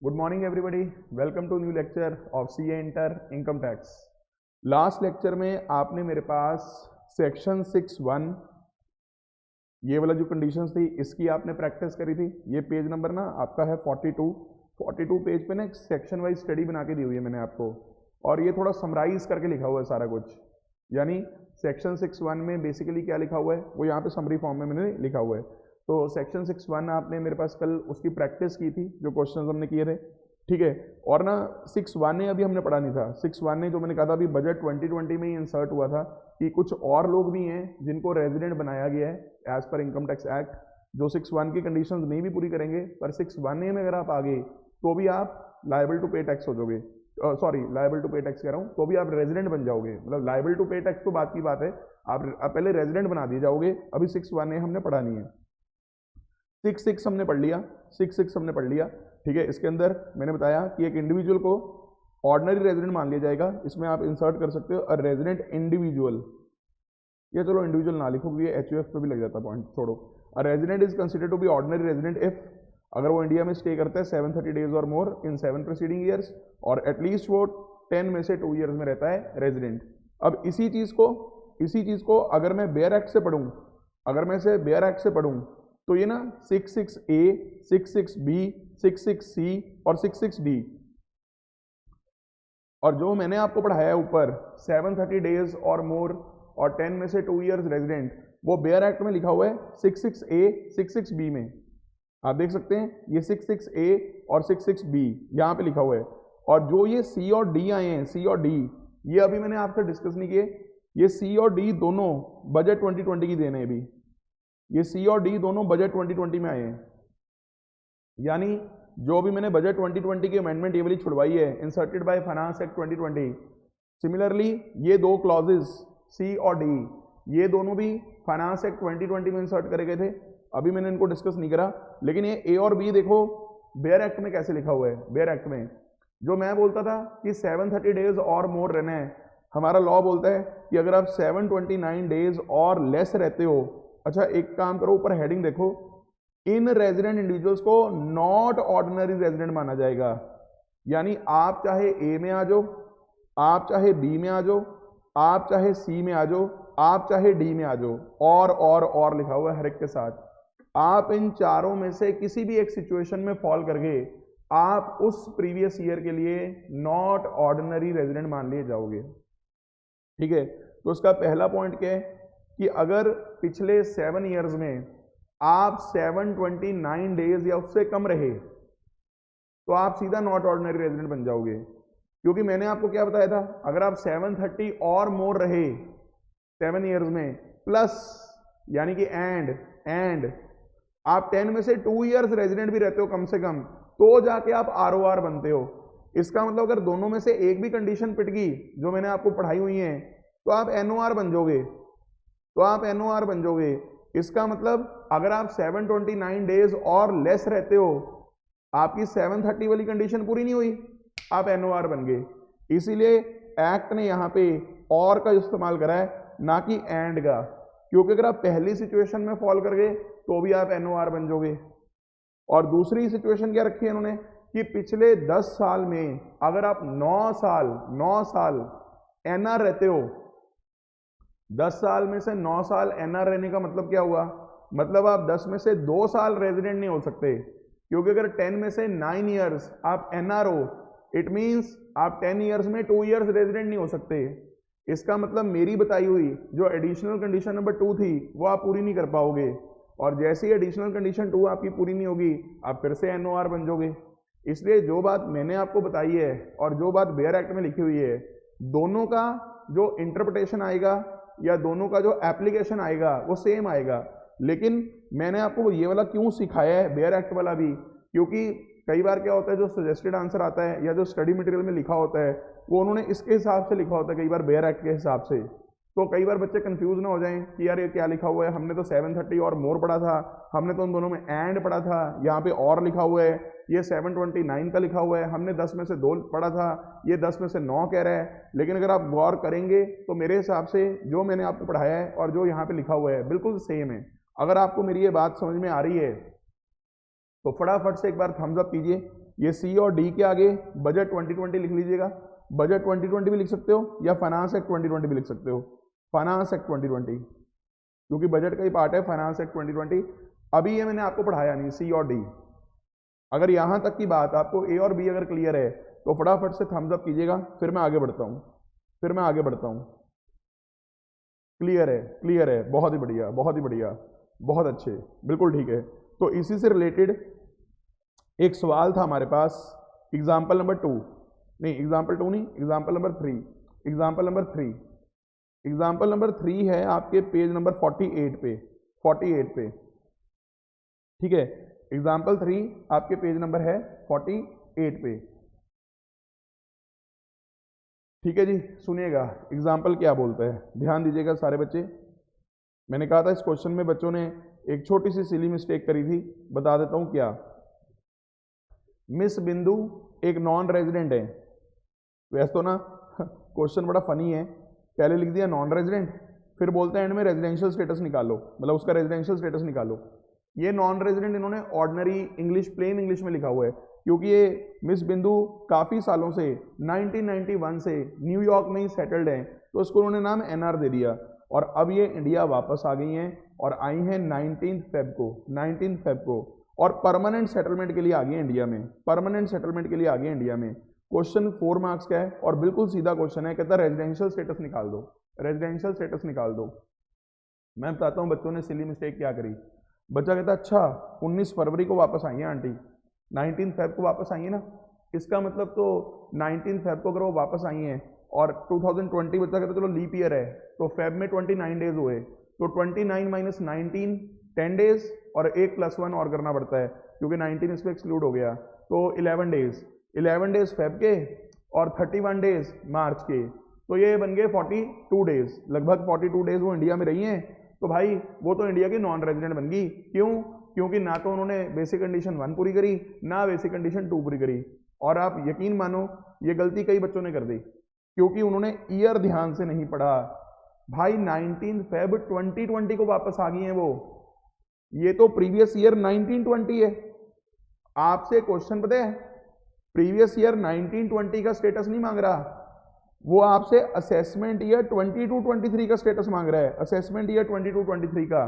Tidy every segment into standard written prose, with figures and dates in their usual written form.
Good morning everybody. Welcome to new lecture of CA Inter Income Tax. Last lecture में आपने मेरे पास section 6(1) ये वाला जो कंडीशंस थी इसकी आपने प्रैक्टिस करी थी। ये पेज नंबर ना आपका है 42 पेज पे ना एक सेक्शन वाइज स्टडी बना के दी हुई है मैंने आपको, और ये थोड़ा समराइज करके लिखा हुआ है सारा कुछ। यानी सेक्शन 6(1) में बेसिकली क्या लिखा हुआ है वो यहाँ पे समरी फॉर्म में मैंने लिखा हुआ है। तो सेक्शन 6(1) आपने मेरे पास कल उसकी प्रैक्टिस की थी, जो क्वेश्चंस हमने किए थे, ठीक है। और ना 6(1) अभी हमने पढ़ा नहीं था। 6(1) जो मैंने कहा था अभी बजट 2020 में ही इंसर्ट हुआ था कि कुछ और लोग भी हैं जिनको रेजिडेंट बनाया गया है as per income tax act, जो 6(1) की कंडीशंस नहीं भी पूरी करेंगे, पर 6(1) में अगर आप आ गए तो भी आप लायबल टू पे टैक्स हो जाओगे। लायबल टू पे टैक्स कह रहा हूँ, तो भी आप रेजिडेंट बन जाओगे। मतलब लायबल टू पे टैक्स तो बात की बात है, आप पहले रेजिडेंट बना दिए जाओगे। अभी 6(1) हमने पढ़ा नहीं है। 6(6) हमने पढ़ लिया, 6(6) हमने पढ़ लिया, ठीक है। इसके अंदर मैंने बताया कि एक इंडिविजुअल को ऑर्डिनरी रेजिडेंट मान लिया जाएगा। इसमें आप इंसर्ट कर सकते हो अ रेजिडेंट इंडिविजुअल, या चलो इंडिविजुअल ना लिखो, ये HUF पे भी लग जाता पॉइंट, छोड़ो। A resident is considered to be ordinary resident if, अगर वो इंडिया में स्टे करता है 730 डेज और मोर इन 7 प्रीसीडिंग ईयर्स, और एटलीस्ट वो 10 में से 2 ईयर्स में रहता है रेजिडेंट। अब इसी चीज़ को अगर मैं बेयर एक्ट से पढ़ूँ, अगर मैं इसे बेयर एक्ट से पढ़ूँ तो ये ना 66A, 66B, 66C और 66D, और जो मैंने आपको पढ़ाया है ऊपर 730 डेज और मोर और 10 में से 2 ईयर्स रेजिडेंट, वो बेयर एक्ट में लिखा हुआ है 66A, 66B में। आप देख सकते हैं ये 66A और 66B यहाँ पे लिखा हुआ है। और जो ये C और D आए हैं, C और D, ये अभी मैंने आपसे डिस्कस नहीं किए। ये C और D दोनों बजट 2020 की देने हैं। अभी ये C और D दोनों बजट 2020 में आए हैं। यानी जो भी मैंने बजट 2020 की अमेंडमेंट ये वाली छुड़वाई है, inserted by finance act 2020, similarly ये दो क्लॉजेस C और D, ये दोनों भी फाइनेंस एक्ट 2020 में इंसर्ट करे गए थे। अभी मैंने इनको डिस्कस नहीं करा, लेकिन ये A और B देखो बेयर एक्ट में कैसे लिखा हुआ है। बेयर एक्ट में जो मैं बोलता था कि 730 डेज और मोर रहना है, हमारा लॉ बोलता है कि अगर आप 729 डेज और लेस रहते हो, अच्छा एक काम करो, ऊपर हेडिंग देखो, इन रेजिडेंट इंडिविजुअल्स को नॉट ऑर्डिनरी रेजिडेंट माना जाएगा। यानी आप चाहे ए में आ जाओ, आप चाहे बी में आ जाओ, आप चाहे सी में आ जाओ, आप चाहे डी में आ जाओ, और लिखा हुआ है हर एक के साथ। आप इन चारों में से किसी भी एक सिचुएशन में फॉल करके आप उस प्रीवियस ईयर के लिए नॉट ऑर्डिनरी रेजिडेंट मान लिए जाओगे, ठीक है। तो उसका पहला पॉइंट क्या है कि अगर पिछले 7 ईयर्स में आप 729 डेज या उससे कम रहे तो आप सीधा नॉट ऑर्डिनरी रेजिडेंट बन जाओगे। क्योंकि मैंने आपको क्या बताया था, अगर आप 730 और मोर रहे 7 ईयर्स में, प्लस यानी कि एंड आप 10 में से 2 ईयर्स रेजिडेंट भी रहते हो कम से कम, तो जाके आप ROR बनते हो। इसका मतलब अगर दोनों में से एक भी कंडीशन पिट गई जो मैंने आपको पढ़ाई हुई है, तो आप NOR बन जाओगे, इसका मतलब अगर आप 729 डेज और लेस रहते हो, आपकी 730 वाली कंडीशन पूरी नहीं हुई, आप NOR बन गए। इसीलिए एक्ट ने यहाँ पे और का इस्तेमाल करा है, ना कि एंड का, क्योंकि अगर आप पहली सिचुएशन में फॉल कर गए तो भी आप NOR बन जाओगे। और दूसरी सिचुएशन क्या रखी है इन्होंने कि पिछले 10 साल में अगर आप 9 साल NR रहते हो, 10 साल में से 9 साल NR रहने का मतलब क्या हुआ, मतलब आप 10 में से 2 साल रेजिडेंट नहीं हो सकते। क्योंकि अगर 10 में से 9 ईयर्स आप NR हो, इट मीन्स आप 10 ईयर्स में 2 ईयर्स रेजिडेंट नहीं हो सकते। इसका मतलब मेरी बताई हुई जो एडिशनल कंडीशन नंबर 2 थी वो आप पूरी नहीं कर पाओगे, और जैसे ही एडिशनल कंडीशन 2 आपकी पूरी नहीं होगी आप फिर से NOR बन जाओगे। इसलिए जो बात मैंने आपको बताई है और जो बात बेयर एक्ट में लिखी हुई है, दोनों का जो इंटरप्रिटेशन आएगा या दोनों का जो एप्लीकेशन आएगा वो सेम आएगा। लेकिन मैंने आपको ये वाला क्यों सिखाया है, बेयर एक्ट वाला भी, क्योंकि कई बार क्या होता है जो सजेस्टेड आंसर आता है या जो स्टडी मटेरियल में लिखा होता है वो उन्होंने इसके हिसाब से लिखा होता है, कई बार बेयर एक्ट के हिसाब से। तो कई बार बच्चे कंफ्यूज ना हो जाएं कि यार ये क्या लिखा हुआ है, हमने तो 730 और मोर पढ़ा था, हमने तो उन दोनों में एंड पढ़ा था, यहाँ पे और लिखा हुआ है, ये 729 का लिखा हुआ है, हमने 10 में से 2 पढ़ा था, ये 10 में से 9 कह रहा है। लेकिन अगर आप गौर करेंगे तो मेरे हिसाब से जो मैंने आपको पढ़ाया है और जो यहाँ पे लिखा हुआ है बिल्कुल सेम है। अगर आपको मेरी ये बात समझ में आ रही है तो फटाफट से एक बार थम्स अप कीजिए ये सी और डी के आगे बजट 2020 लिख लीजिएगा, बजट 2020 भी लिख सकते हो या फाइनेंस एक्ट 2020 भी लिख सकते हो, फाइनेंस एक्ट 2020, क्योंकि बजट का ही पार्ट है फाइनेंस एक्ट 2020। अभी ये मैंने आपको पढ़ाया नहीं सी और डी। अगर यहां तक की बात आपको ए और बी अगर क्लियर है तो फटाफट से थम्स अप कीजिएगा, फिर मैं आगे बढ़ता हूं, क्लियर है, बहुत ही बढ़िया, बहुत ही बढ़िया, बहुत अच्छे, बिल्कुल ठीक है। तो इसी से रिलेटेड एक सवाल था हमारे पास, एग्जाम्पल नंबर 2 नहीं, एग्जाम्पल 2 नहीं, एग्जाम्पल नंबर 3, एग्जाम्पल नंबर 3 है आपके पेज नंबर 48 पे, ठीक है। एग्जाम्पल 3 आपके पेज नंबर है 48 पे, ठीक है जी। सुनिएगा एग्जाम्पल क्या बोलता है, ध्यान दीजिएगा सारे बच्चे। मैंने कहा था इस क्वेश्चन में बच्चों ने एक छोटी सी सिली मिस्टेक करी थी, बता देता हूं क्या। मिस बिंदु एक नॉन रेजिडेंट है, वैसे तो ना क्वेश्चन बड़ा फनी है, पहले लिख दिया नॉन रेजिडेंट, फिर बोलते हैं एंड में रेजिडेंशियल स्टेटस निकालो, मतलब उसका रेजिडेंशियल स्टेटस निकालो। ये नॉन रेजिडेंट इन्होंने ऑर्डिनरी इंग्लिश, प्लेन इंग्लिश में लिखा हुआ है, क्योंकि ये मिस बिंदु काफ़ी सालों से 1991 से न्यूयॉर्क में ही सेटल्ड हैं, तो उसको उन्होंने नाम एनआर दे दिया। और अब ये इंडिया वापस आ गई हैं और आई हैं 19 फेब को, और परमानेंट सेटलमेंट के लिए आ गई इंडिया में, परमानेंट सेटलमेंट के लिए आ गई इंडिया में। क्वेश्चन 4 मार्क्स का है और बिल्कुल सीधा क्वेश्चन है, कहता है रेजिडेंशियल स्टेटस निकाल दो, रेजिडेंशियल स्टेटस निकाल दो। मैं बताता हूँ बच्चों ने सिली मिस्टेक क्या करी। बच्चा कहता अच्छा 19 फरवरी को वापस आई हैं आंटी, 19 फेब को वापस आई है ना, इसका मतलब तो 19 फेब को अगर वो वापस आई हैं और 2020 बच्चा कहता चलो लीप ईयर है, तो फेब में 29 डेज हुए, तो 29 माइनस 19 10 डेज, और एक +1 और करना पड़ता है क्योंकि 19 इसमें एक्सक्लूड हो गया, तो 11 डेज फेब के और 31 डेज मार्च के, तो ये बन गए 42 डेज, लगभग 42 डेज वो इंडिया में रही हैं। तो भाई वो तो इंडिया की नॉन रेजिडेंट बन गई, क्यों? क्योंकि ना तो उन्होंने बेसिक कंडीशन 1 पूरी करी, ना बेसिक कंडीशन 2 पूरी करी। और आप यकीन मानो ये गलती कई बच्चों ने कर दी, क्योंकि उन्होंने ईयर ध्यान से नहीं पढ़ा। भाई 19 फेब 2020 को वापस आ गई हैं वो, ये तो प्रीवियस ईयर 1920 है। आपसे क्वेश्चन पता है, प्रीवियस ईयर 1920 का स्टेटस नहीं मांग रहा, वो आपसे असेसमेंट ईयर 22-23 का स्टेटस मांग रहा है, असेसमेंट ईयर 22-23 का।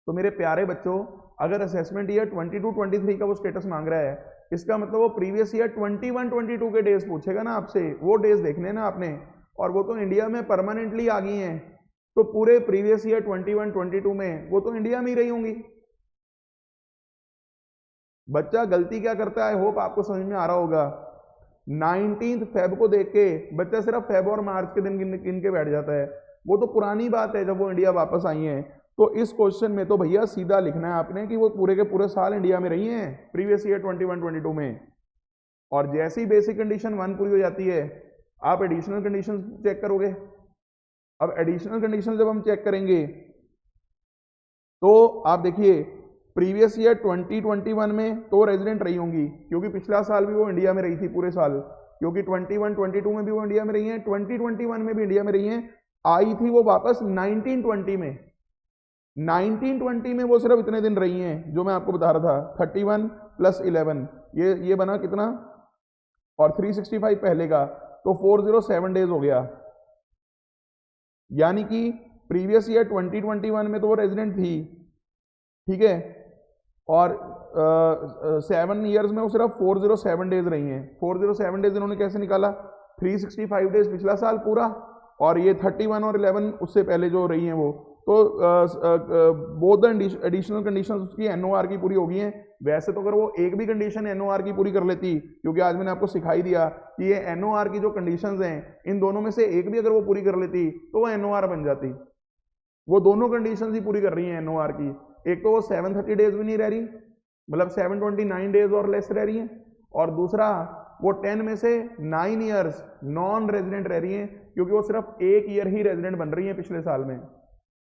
तो मेरे प्यारे बच्चों, अगर असेसमेंट ईयर 22-23 का वो स्टेटस मांग रहा है, इसका मतलब वो प्रीवियस ईयर 21-22 के डेज पूछेगा ना आपसे, वो डेज देखने ना आपने, और वो तो इंडिया में परमानेंटली आ गई हैं, तो पूरे प्रीवियस ईयर 21-22 में वो तो इंडिया में ही रही होंगी। बच्चा गलती क्या करता है, होप आपको समझ में आ रहा होगा। 19 फेब को देख के बच्चा सिर्फ फेब और मार्च के दिन गिन के बैठ जाता है, वो तो पुरानी बात है जब वो इंडिया वापस आई हैं। तो इस क्वेश्चन में तो भैया सीधा लिखना है आपने कि वो पूरे के पूरे साल इंडिया में रही हैं प्रीवियस ईयर 21-22 में, और जैसी बेसिक कंडीशन 1 पूरी हो जाती है आप एडिशनल कंडीशन चेक करोगे। अब एडिशनल कंडीशन जब हम चेक करेंगे तो आप देखिए प्रीवियस ईयर 2021 में तो रेजिडेंट रही होंगी, क्योंकि पिछला साल भी वो इंडिया में रही थी पूरे साल, क्योंकि 21-22 में भी वो इंडिया में रही हैं, 2021 में भी इंडिया में रही हैं। आई थी वो वापस 1920 में, 1920 में वो सिर्फ इतने दिन रही हैं जो मैं आपको बता रहा था, 31 + 11 ये बना कितना, और 365 पहले का, तो 407 डेज हो गया। यानी कि प्रीवियस ईयर 2021 में तो वो रेजिडेंट थी, ठीक है, और 7 ईयर्स में वो सिर्फ 407 डेज रही हैं। 407 डेज इन्होंने कैसे निकाला, 365 डेज पिछला साल पूरा, और ये 31 और 11 उससे पहले जो रही हैं वो, तो बोथ द एडिशनल कंडीशंस उसकी एनओआर की पूरी हो गई हैं। वैसे तो अगर वो एक भी कंडीशन एनओआर की पूरी कर लेती, क्योंकि आज मैंने आपको सिखाई दिया कि ये एनओआर की जो कंडीशंस हैं इन दोनों में से एक भी अगर वो पूरी कर लेती तो वो एनओआर बन जाती। वो दोनों कंडीशंस ही पूरी कर रही हैं एनओआर की, एक तो वो 730 डेज भी नहीं रह रही, मतलब 729 डेज और लेस रह रही हैं, और दूसरा वो 10 में से 9 ईयर्स नॉन रेजिडेंट रह रही हैं, क्योंकि वो सिर्फ 1 ईयर ही रेजिडेंट बन रही हैं पिछले साल में।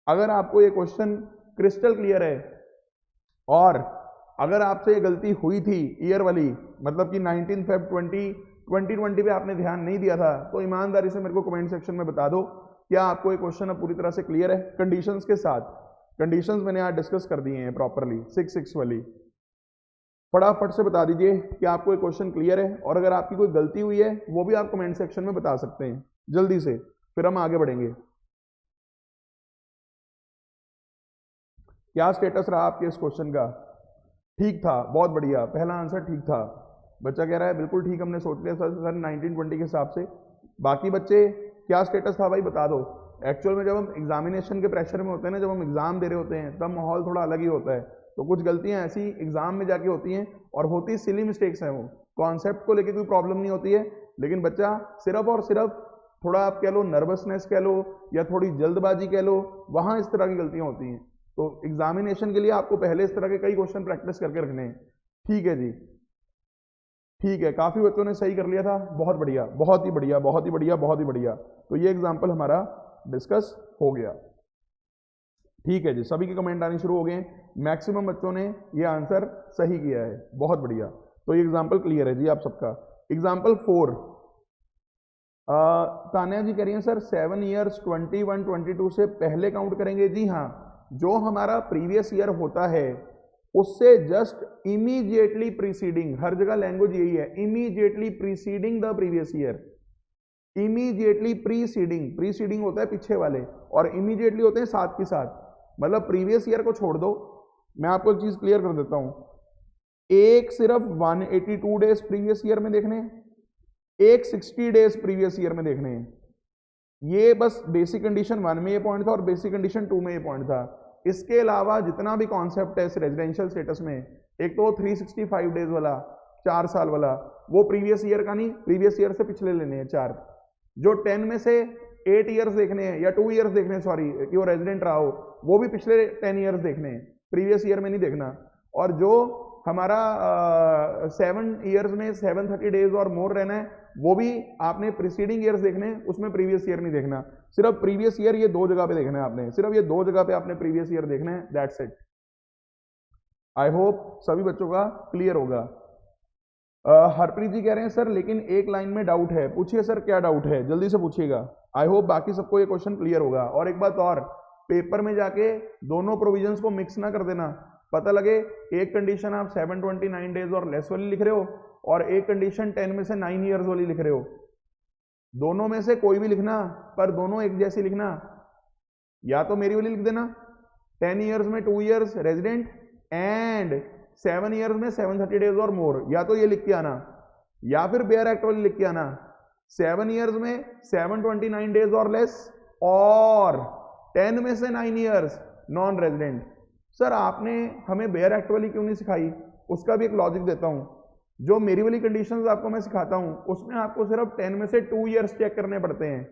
अगर आपको ये क्वेश्चन क्रिस्टल क्लियर है, और अगर आपसे ये गलती हुई थी ईयर वाली, मतलब कि 19 फेब 2020 पे आपने ध्यान नहीं दिया था, तो ईमानदारी से मेरे को कमेंट सेक्शन में बता दो, क्या आपको ये क्वेश्चन अब पूरी तरह से क्लियर है कंडीशंस के साथ। कंडीशंस मैंने आज डिस्कस कर दिए हैं प्रॉपरली 6 वाली। फटाफट से बता दीजिए कि आपको ये क्वेश्चन क्लियर है, और अगर आपकी कोई गलती हुई है वो भी आप कमेंट सेक्शन में बता सकते हैं जल्दी से, फिर हम आगे बढ़ेंगे। क्या स्टेटस रहा आपके इस क्वेश्चन का? ठीक था, बहुत बढ़िया, पहला आंसर ठीक था। बच्चा कह रहा है बिल्कुल ठीक, हमने सोच लिया सर 1920 के हिसाब से। बाकी बच्चे क्या स्टेटस था भाई बता दो। एक्चुअल में जब हम एग्जामिनेशन के प्रेशर में होते हैं ना, जब हम एग्जाम दे रहे होते हैं, तब माहौल थोड़ा अलग ही होता है। तो कुछ गलतियां ऐसी एग्जाम में जाके होती हैं, और होती सिली मिस्टेक्स हैं, वो कॉन्सेप्ट को लेके कोई प्रॉब्लम नहीं होती है, लेकिन बच्चा सिर्फ और सिर्फ थोड़ा आप कह लो नर्वसनेस कह लो या थोड़ी जल्दबाजी कह लो, वहां इस तरह की गलतियां होती हैं। तो एग्जामिनेशन के लिए आपको पहले इस तरह के कई क्वेश्चन प्रैक्टिस करके रखने हैं। ठीक है जी, ठीक है, काफी बच्चों ने सही कर लिया था, बहुत बढ़िया, बहुत ही बढ़िया, बहुत ही बढ़िया, बहुत ही बढ़िया। तो ये एग्जाम्पल हमारा डिस्कस हो गया। ठीक है जी, सभी के कमेंट आने शुरू हो गए, मैक्सिमम बच्चों ने ये आंसर सही किया है, बहुत बढ़िया। तो ये एग्जाम्पल क्लियर है जी आप सबका। एग्जाम्पल 4, तान्या जी कह रही हैं सर 7 ईयर्स 21 22 से पहले काउंट करेंगे? जी हाँ, जो हमारा प्रीवियस ईयर होता है उससे जस्ट इमीडिएटली प्रीसीडिंग, हर जगह लैंग्वेज यही है, immediately preceding the previous year. Immediately preceding, preceding होता है पीछे वाले, और इमीडिएटली होते हैं साथ के साथ। मतलब प्रीवियस ईयर को छोड़ दो, मैं आपको एक चीज क्लियर कर देता हूं, एक सिर्फ 182 डेज प्रीवियस ईयर में देखने, एक 60 डेज प्रीवियस ईयर में देखने हैं। ये बस बेसिक कंडीशन 1 में ये पॉइंट था और बेसिक कंडीशन 2 में ये पॉइंट था। इसके अलावा जितना भी कॉन्सेप्ट है इस रेजिडेंशियल स्टेटस में, एक तो 365 डेज वाला 4 साल वाला, वो प्रीवियस ईयर का नहीं, प्रीवियस ईयर से पिछले लेने हैं 4। जो 10 में से 8 ईयर्स देखने हैं या 2 ईयर्स देखने हैं, सॉरी, कि वो रेजिडेंट रहा हो, वो भी पिछले 10 ईयर्स देखने हैं, प्रीवियस ईयर में नहीं देखना। और जो हमारा 7 ईयर्स में 730 डेज और मोर रहना है, वो भी आपने प्रीसीडिंग ईयर्स देखने हैं, उसमें प्रीवियस ईयर नहीं देखना। सिर्फ प्रीवियस ईयर ये 2 जगह पे देखना है आपने, सिर्फ ये 2 जगह पे आपने प्रीवियस ईयर देखना है, दैट्स इट। आई होप सभी बच्चों का क्लियर होगा। हरप्रीत जी कह रहे हैं सर लेकिन एक लाइन में डाउट है। पूछिए सर क्या डाउट है, जल्दी से पूछिएगा। आई होप बाकी सबको ये क्वेश्चन क्लियर होगा। और एक बात और, पेपर में जाके दोनों प्रोविजंस को मिक्स ना कर देना। पता लगे एक कंडीशन आप 729 डेज और लेस वाली लिख रहे हो, और एक कंडीशन 10 में से 9 ईयर्स वाली लिख रहे हो। दोनों में से कोई भी लिखना, पर दोनों एक जैसी लिखना। या तो मेरी वाली लिख देना 10 ईयर्स में 2 ईयर्स रेजिडेंट एंड 7 ईयर्स में 730 डेज और मोर, या तो ये लिख के आना, या फिर बेयर एक्ट वाली लिख के आना 7 ईयर्स में 729 डेज और लेस, और 10 में से 9 ईयर्स नॉन रेजिडेंट। सर आपने हमें बेयर एक्ट वाली क्यों नहीं सिखाई? उसका भी एक लॉजिक देता हूं। जो मेरी वाली कंडीशंस आपको मैं सिखाता हूं, उसमें आपको सिर्फ 10 में से 2 ईयर्स चेक करने पड़ते हैं,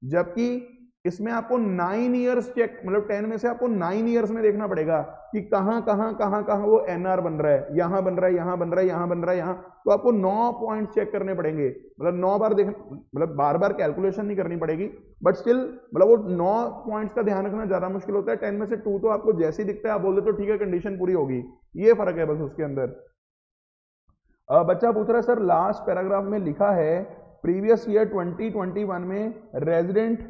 जबकि इसमें आपको 9 ईयर्स चेक, मतलब 10 में से आपको 9 ईयर्स में देखना पड़ेगा कि कहां कहां कहां कहां वो एनआर बन रहा है, यहां बन रहा है, यहां बन रहा है, यहां बन रहा है, यहां। तो आपको 9 पॉइंट चेक करने पड़ेंगे, मतलब 9 बार देख, मतलब बार बार कैलकुलेशन नहीं करनी पड़ेगी, बट स्टिल मतलब वो 9 पॉइंट्स का ध्यान रखना ज्यादा मुश्किल होता है। 10 में से 2 तो आपको जैसे ही दिखता है आप बोल देते हो ठीक है कंडीशन पूरी होगी, ये फर्क है बस उसके अंदर। बच्चा पूछ रहा है सर लास्ट पैराग्राफ में लिखा है प्रीवियस ईयर 2021 में रेजिडेंट,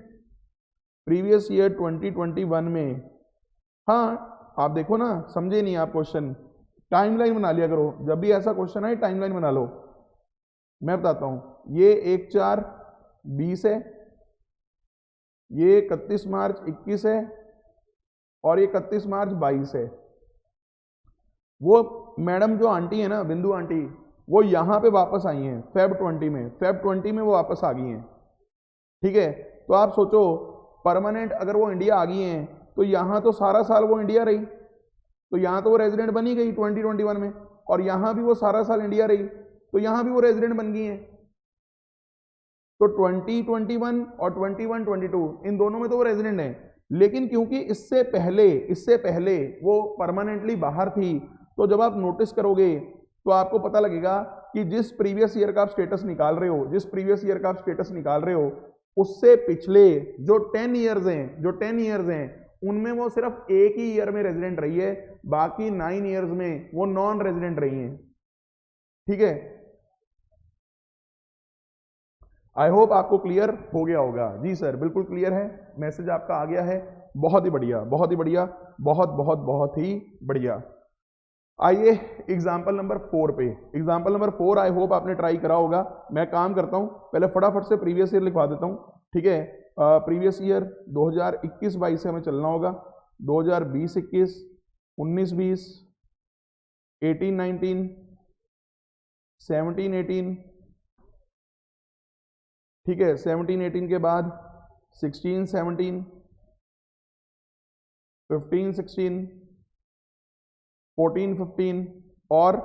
प्रीवियस ईयर 2021 में। हाँ आप देखो ना, समझे नहीं आप क्वेश्चन, टाइमलाइन बना लिया करो, जब भी ऐसा क्वेश्चन आए टाइमलाइन बना लो। मैं बताता हूं, ये 1/4/20 है, ये 31 मार्च 21 है, और ये 31 मार्च 22 है। वो मैडम जो आंटी है ना, बिंदु आंटी, वो यहां पे वापस आई हैं फेब 20 में, फेब 20 में वो वापस आ गई हैं। ठीक है, तो आप सोचो परमानेंट अगर वो इंडिया आ गई हैं तो यहां तो सारा साल वो इंडिया रही, तो यहां तो वो रेजिडेंट बनी गई 2021 में, और यहां भी वो सारा साल इंडिया रही, तो यहां भी वो रेजिडेंट बन गई हैं। तो 2021 और 21-22 इन दोनों में तो वो रेजिडेंट है, लेकिन क्योंकि इससे पहले वो परमानेंटली बाहर थी, तो जब आप नोटिस करोगे तो आपको पता लगेगा कि जिस प्रीवियस ईयर का आप स्टेटस निकाल रहे हो, जिस प्रीवियस ईयर का आप स्टेटस निकाल रहे हो, उससे पिछले जो 10 ईयर्स हैं, उनमें वो सिर्फ एक ही ईयर में रेजिडेंट रही है, बाकी 9 ईयर्स में वो नॉन रेजिडेंट रही हैं। ठीक है, आई होप आपको क्लियर हो गया होगा। जी सर बिल्कुल क्लियर है, मैसेज आपका आ गया है, बहुत ही बढ़िया, बहुत ही बढ़िया, बहुत बहुत बहुत ही बढ़िया। आइए एग्जाम्पल नंबर 4 पे। एग्जाम्पल नंबर 4 आई होप आपने ट्राई करा होगा। मैं काम करता हूँ, पहले फटाफट से प्रीवियस ईयर लिखवा देता हूँ, ठीक है। प्रीवियस ईयर 2021-22 से हमें चलना होगा। 2020-21, 19-20, 18-19, 17-18, ठीक है। 17-18 के बाद 16-17, 15-16, 14-15 और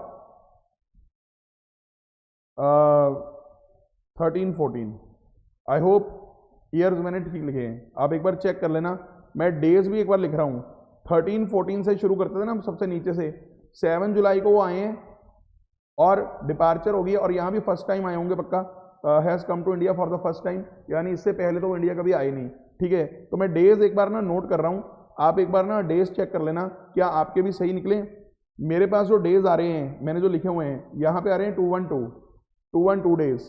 13-14। आई होप ईयर्स मैंने ठीक लिखे हैं, आप एक बार चेक कर लेना। मैं डेज भी एक बार लिख रहा हूँ। 13-14 से शुरू करते थे ना हम, सबसे नीचे से। 7 जुलाई को वो आए हैं और डिपार्चर होगी, और यहाँ भी फर्स्ट टाइम आए होंगे पक्का। Has come to India for the first time, यानी इससे पहले तो वो इंडिया कभी आए नहीं, ठीक है। तो मैं डेज एक बार ना नोट कर रहा हूँ, आप एक बार ना डेज चेक कर लेना क्या आपके भी सही निकले। मेरे पास जो डेज आ रहे हैं, मैंने जो लिखे हुए हैं यहाँ पे आ रहे हैं 212 डेज।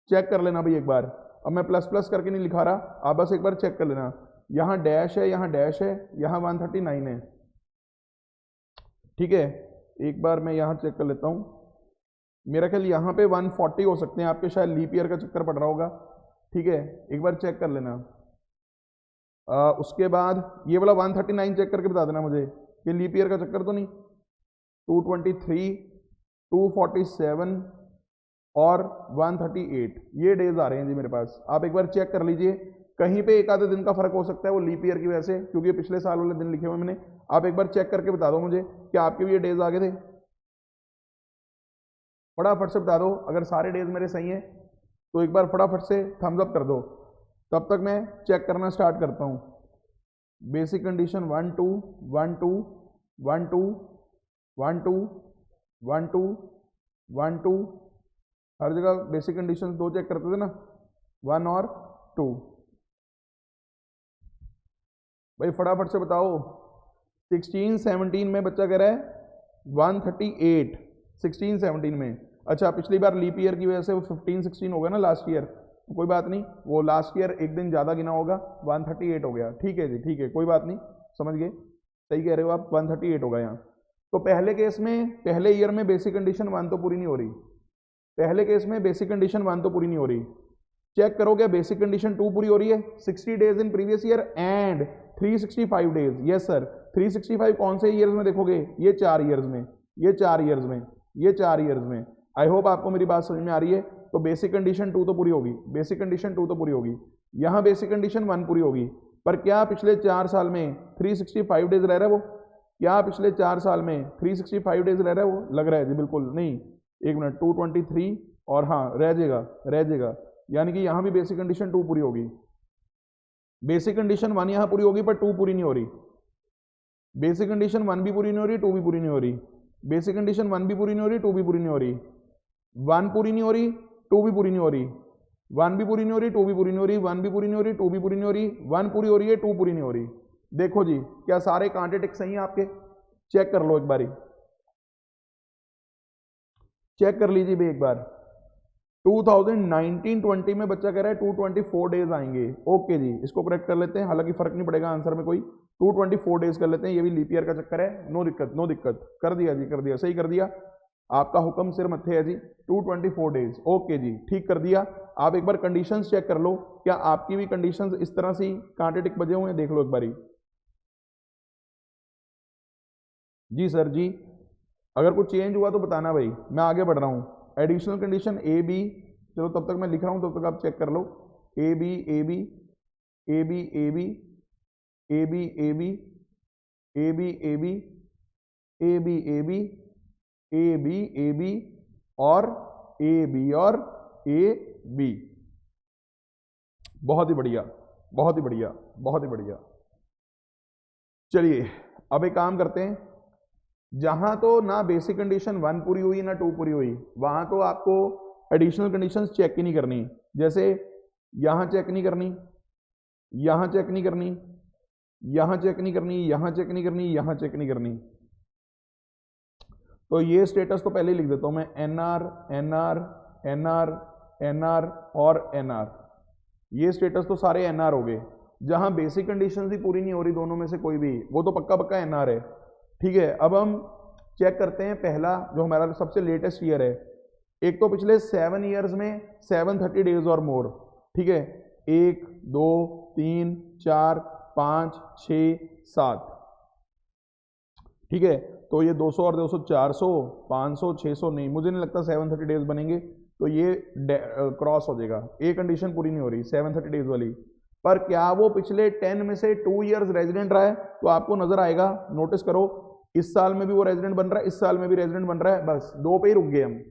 चेक कर लेना भाई एक बार। अब मैं प्लस प्लस करके नहीं लिखा रहा, आप बस एक बार चेक कर लेना। यहाँ डैश है, यहाँ डैश है, यहाँ 139 है, ठीक है। एक बार मैं यहाँ चेक कर लेता हूँ। मेरा ख्याल यहाँ पे 140 हो सकते हैं आपके, शायद लीप ईयर का चक्कर पड़ रहा होगा, ठीक है। एक बार चेक कर लेना। उसके बाद ये वाला 139 चेक करके बता देना मुझे कि लीप ईयर का चक्कर तो नहीं। 223, 247 और 138 ये डेज आ रहे हैं जी मेरे पास। आप एक बार चेक कर लीजिए, कहीं पे एक आधे दिन का फर्क हो सकता है वो लीप ईयर की वजह से, क्योंकि पिछले साल वाले दिन लिखे हुए मैंने। आप एक बार चेक करके बता दो मुझे कि आपके भी ये डेज आगे थे। फटाफट से बता दो, अगर सारे डेज मेरे सही हैं तो एक बार फटाफट से थम्स अप कर दो। तब तक मैं चेक करना स्टार्ट करता हूँ। बेसिक कंडीशन 1 2 1 2 1 2 1 2 1 2 1 2, हर जगह बेसिक कंडीशन 2 चेक करते थे ना, 1 और 2। भाई फटाफट से बताओ। 16-17 में बच्चा कह रहा है 138, 16-17 में। अच्छा, पिछली बार लीप ईयर की वजह से वो 15-16 हो गया ना लास्ट ईयर, तो कोई बात नहीं, वो लास्ट ईयर एक दिन ज़्यादा गिना होगा, 138 हो गया, ठीक है जी, ठीक है, कोई बात नहीं, समझ गए, सही कह रहे हो आप, 138 होगा यहाँ। तो पहले केस में, पहले ईयर में बेसिक कंडीशन 1 तो पूरी नहीं हो रही, पहले केस में बेसिक कंडीशन 1 तो पूरी नहीं हो रही। चेक करो क्या बेसिक कंडीशन 2 पूरी हो रही है। 60 days in previous year and 365 days, yes sir. 365 कौन से ईयर्स में देखोगे, ये 4 ईयर्स में, ये 4 ईयर्स में, ये 4 ईयर्स में। आई होप आपको मेरी बात समझ में आ रही है। तो बेसिक कंडीशन 2 तो पूरी होगी, बेसिक कंडीशन 2 तो पूरी होगी, यहाँ बेसिक कंडीशन 1 पूरी होगी। पर क्या पिछले 4 साल में 365 डेज रह रहा है वो? क्या पिछले 4 साल में 365 डेज रह रहा है वो? लग रहा है जी, बिल्कुल नहीं। एक मिनट, 223 और हाँ रह जाएगा, यानी कि यहाँ भी बेसिक कंडीशन 2 पूरी होगी। बेसिक कंडीशन 1 यहाँ पूरी होगी पर 2 पूरी नहीं हो रही। बेसिक कंडीशन 1 भी पूरी नहीं हो रही, 2 भी पूरी नहीं हो रही। बेसिक कंडीशन 1 भी पूरी नहीं हो रही, 2 भी पूरी नहीं हो रही। 1 पूरी नहीं हो रही, 2 भी पूरी नहीं हो रही। 1 भी पूरी नहीं हो रही, 2 भी पूरी नहीं हो रही। 1 भी पूरी नहीं हो रही, 2 भी पूरी नहीं हो रही। 1 पूरी हो रही है, 2 पूरी नहीं हो रही। देखो जी, क्या सारे कांटे टिक सही हैं आपके? चेक कर लो एक बारी, चेक कर लीजिए भी एक बार। 2019-20 में बच्चा कह रहा है 224 डेज आएंगे। ओके जी, इसको करेक्ट कर लेते हैं, हालांकि फर्क नहीं पड़ेगा आंसर में कोई। 224 डेज कर लेते हैं, ये भी लीप ईयर का चक्कर है, नो दिक्कत, नो दिक्कत। कर दिया जी, कर दिया, सही कर दिया, आपका हुक्म सिर मत्थे है जी। 224 डेज, ओके जी, ठीक कर दिया। आप एक बार कंडीशंस चेक कर लो, क्या आपकी भी कंडीशंस इस तरह से कांटे टिक बजे हुए हैं, देख लो एक बारी। जी सर जी, अगर कुछ चेंज हुआ तो बताना भाई, मैं आगे बढ़ रहा हूँ। एडिशनल कंडीशन ए बी, चलो तब तक मैं लिख रहा हूँ, तब तक आप चेक कर लो। A B A B A B A B A B A B A B A B A B A B A B A B और ए बी और ए बी। बहुत ही बढ़िया, बहुत ही बढ़िया, बहुत ही बढ़िया। चलिए अब एक काम करते हैं, जहां तो ना बेसिक कंडीशन 1 पूरी हुई ना 2 पूरी हुई, वहां तो आपको एडिशनल कंडीशंस चेक ही नहीं करनी। जैसे यहां चेक नहीं करनी, यहां चेक नहीं करनी, यहां चेक नहीं करनी, यहां चेक नहीं करनी, यहां चेक नहीं करनी। तो ये स्टेटस तो पहले ही लिख देता हूं मैं, एनआर एनआर एनआर एनआर और एनआर। ये स्टेटस तो सारे एनआर हो गए। जहां बेसिक कंडीशंस ही पूरी नहीं हो रही दोनों में से कोई भी, वो तो पक्का पक्का एनआर है। ठीक है, अब हम चेक करते हैं पहला जो हमारा सबसे लेटेस्ट ईयर है। एक तो पिछले 7 ईयर्स में 730 डेज और मोर, ठीक है, 1 2 3 4 5 6 7, ठीक है। तो ये 200 और 200 400 500 600 नहीं, मुझे नहीं लगता 730 डेज बनेंगे, तो ये क्रॉस हो जाएगा। एक कंडीशन पूरी नहीं हो रही 730 डेज वाली, पर क्या वो पिछले 10 में से 2 ईयर्स रेजिडेंट रहा है? तो आपको नजर आएगा, नोटिस करो, इस साल में भी वो रेजिडेंट बन रहा है, इस साल में भी रेजिडेंट बन रहा है, बस 2 पे ही रुक गए हम।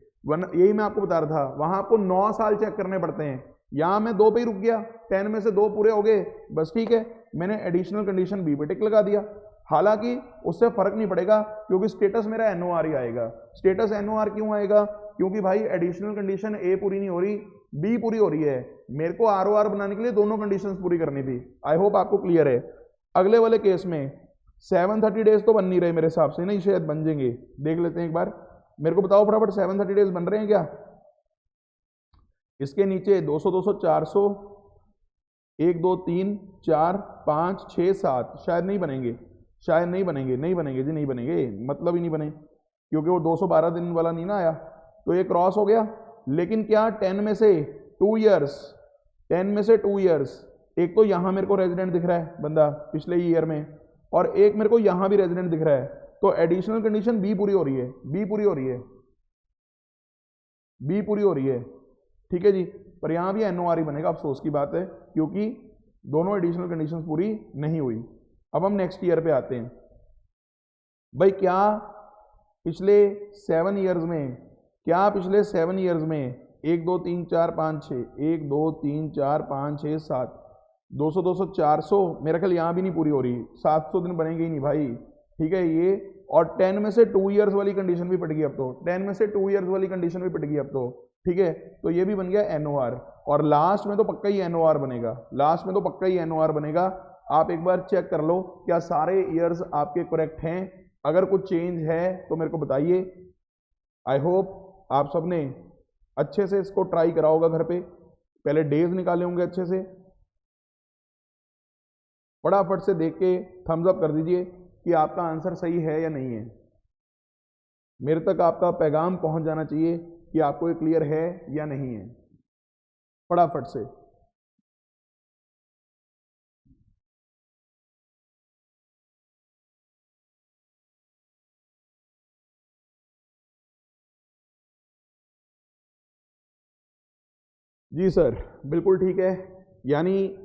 यही मैं आपको बता रहा था, वहां आपको 9 साल चेक करने पड़ते हैं, यहां मैं 2 पे ही रुक गया, 10 में से 2 पूरे हो गए, बस ठीक है, मैंने एडिशनल कंडीशन बी पे टिक लगा दिया। हालांकि उससे फर्क नहीं पड़ेगा क्योंकि स्टेटस मेरा एनओआर ही आएगा। स्टेटस एनओआर क्यों आएगा? क्योंकि भाई एडिशनल कंडीशन ए पूरी नहीं हो रही, बी पूरी हो रही है, मेरे को आरओआर बनाने के लिए दोनों कंडीशंस पूरी करनी थी। आई होप आपको क्लियर है। अगले वाले केस में 730 डेज तो बन नहीं रहे मेरे हिसाब से, नहीं शायद बन जाएंगे, देख लेते हैं एक बार, मेरे को बताओ फटाफट 730 डेज बन रहे हैं क्या? इसके नीचे 200 200 400 1 2 3 4 5 6 7 शायद नहीं बनेंगे, शायद नहीं बनेंगे, नहीं बनेंगे जी, नहीं बनेंगे, मतलब ही नहीं बने, क्योंकि वो 212 दिन वाला नहीं ना आया, तो ये क्रॉस हो गया। लेकिन क्या 10 में से 2 ईयर्स, 10 में से 2 ईयर्स, एक तो यहां मेरे को रेजिडेंट दिख रहा है बंदा पिछले ईयर में, और एक मेरे को यहां भी रेजिडेंट दिख रहा है, तो एडिशनल कंडीशन बी पूरी हो रही है, बी पूरी हो रही है, बी पूरी हो रही है, ठीक है जी। पर यहां भी एनओआर ही बनेगा, अफसोस की बात है, क्योंकि दोनों एडिशनल कंडीशंस पूरी नहीं हुई। अब हम नेक्स्ट ईयर पे आते हैं। भाई क्या पिछले 7 ईयर्स में, क्या पिछले 7 ईयर्स में 1 2 3 4 5 6 1 2 3 4 5 6 7 200 200 400, मेरा ख्याल यहाँ भी नहीं पूरी हो रही, 700 दिन बनेंगे ही नहीं भाई, ठीक है ये। और 10 में से 2 ईयर्स वाली कंडीशन भी पड़ गई अब तो, 10 में से 2 ईयर्स वाली कंडीशन भी पड़ गई अब तो, ठीक है, तो ये भी बन गया एनओआर। और लास्ट में तो पक्का ही एनओआर बनेगा, लास्ट में तो पक्का ही एनओआर बनेगा। आप एक बार चेक कर लो क्या सारे ईयर्स आपके करेक्ट हैं, अगर कुछ चेंज है तो मेरे को बताइए। आई होप आप सबने अच्छे से इसको ट्राई करा होगा घर पे, पहले डेज निकाले होंगे अच्छे से। फटाफट से देख के थम्स अप कर दीजिए कि आपका आंसर सही है या नहीं है। मेरे तक आपका पैगाम पहुंच जाना चाहिए कि आपको ये क्लियर है या नहीं है, फटाफट से। जी सर, बिल्कुल ठीक है, यानी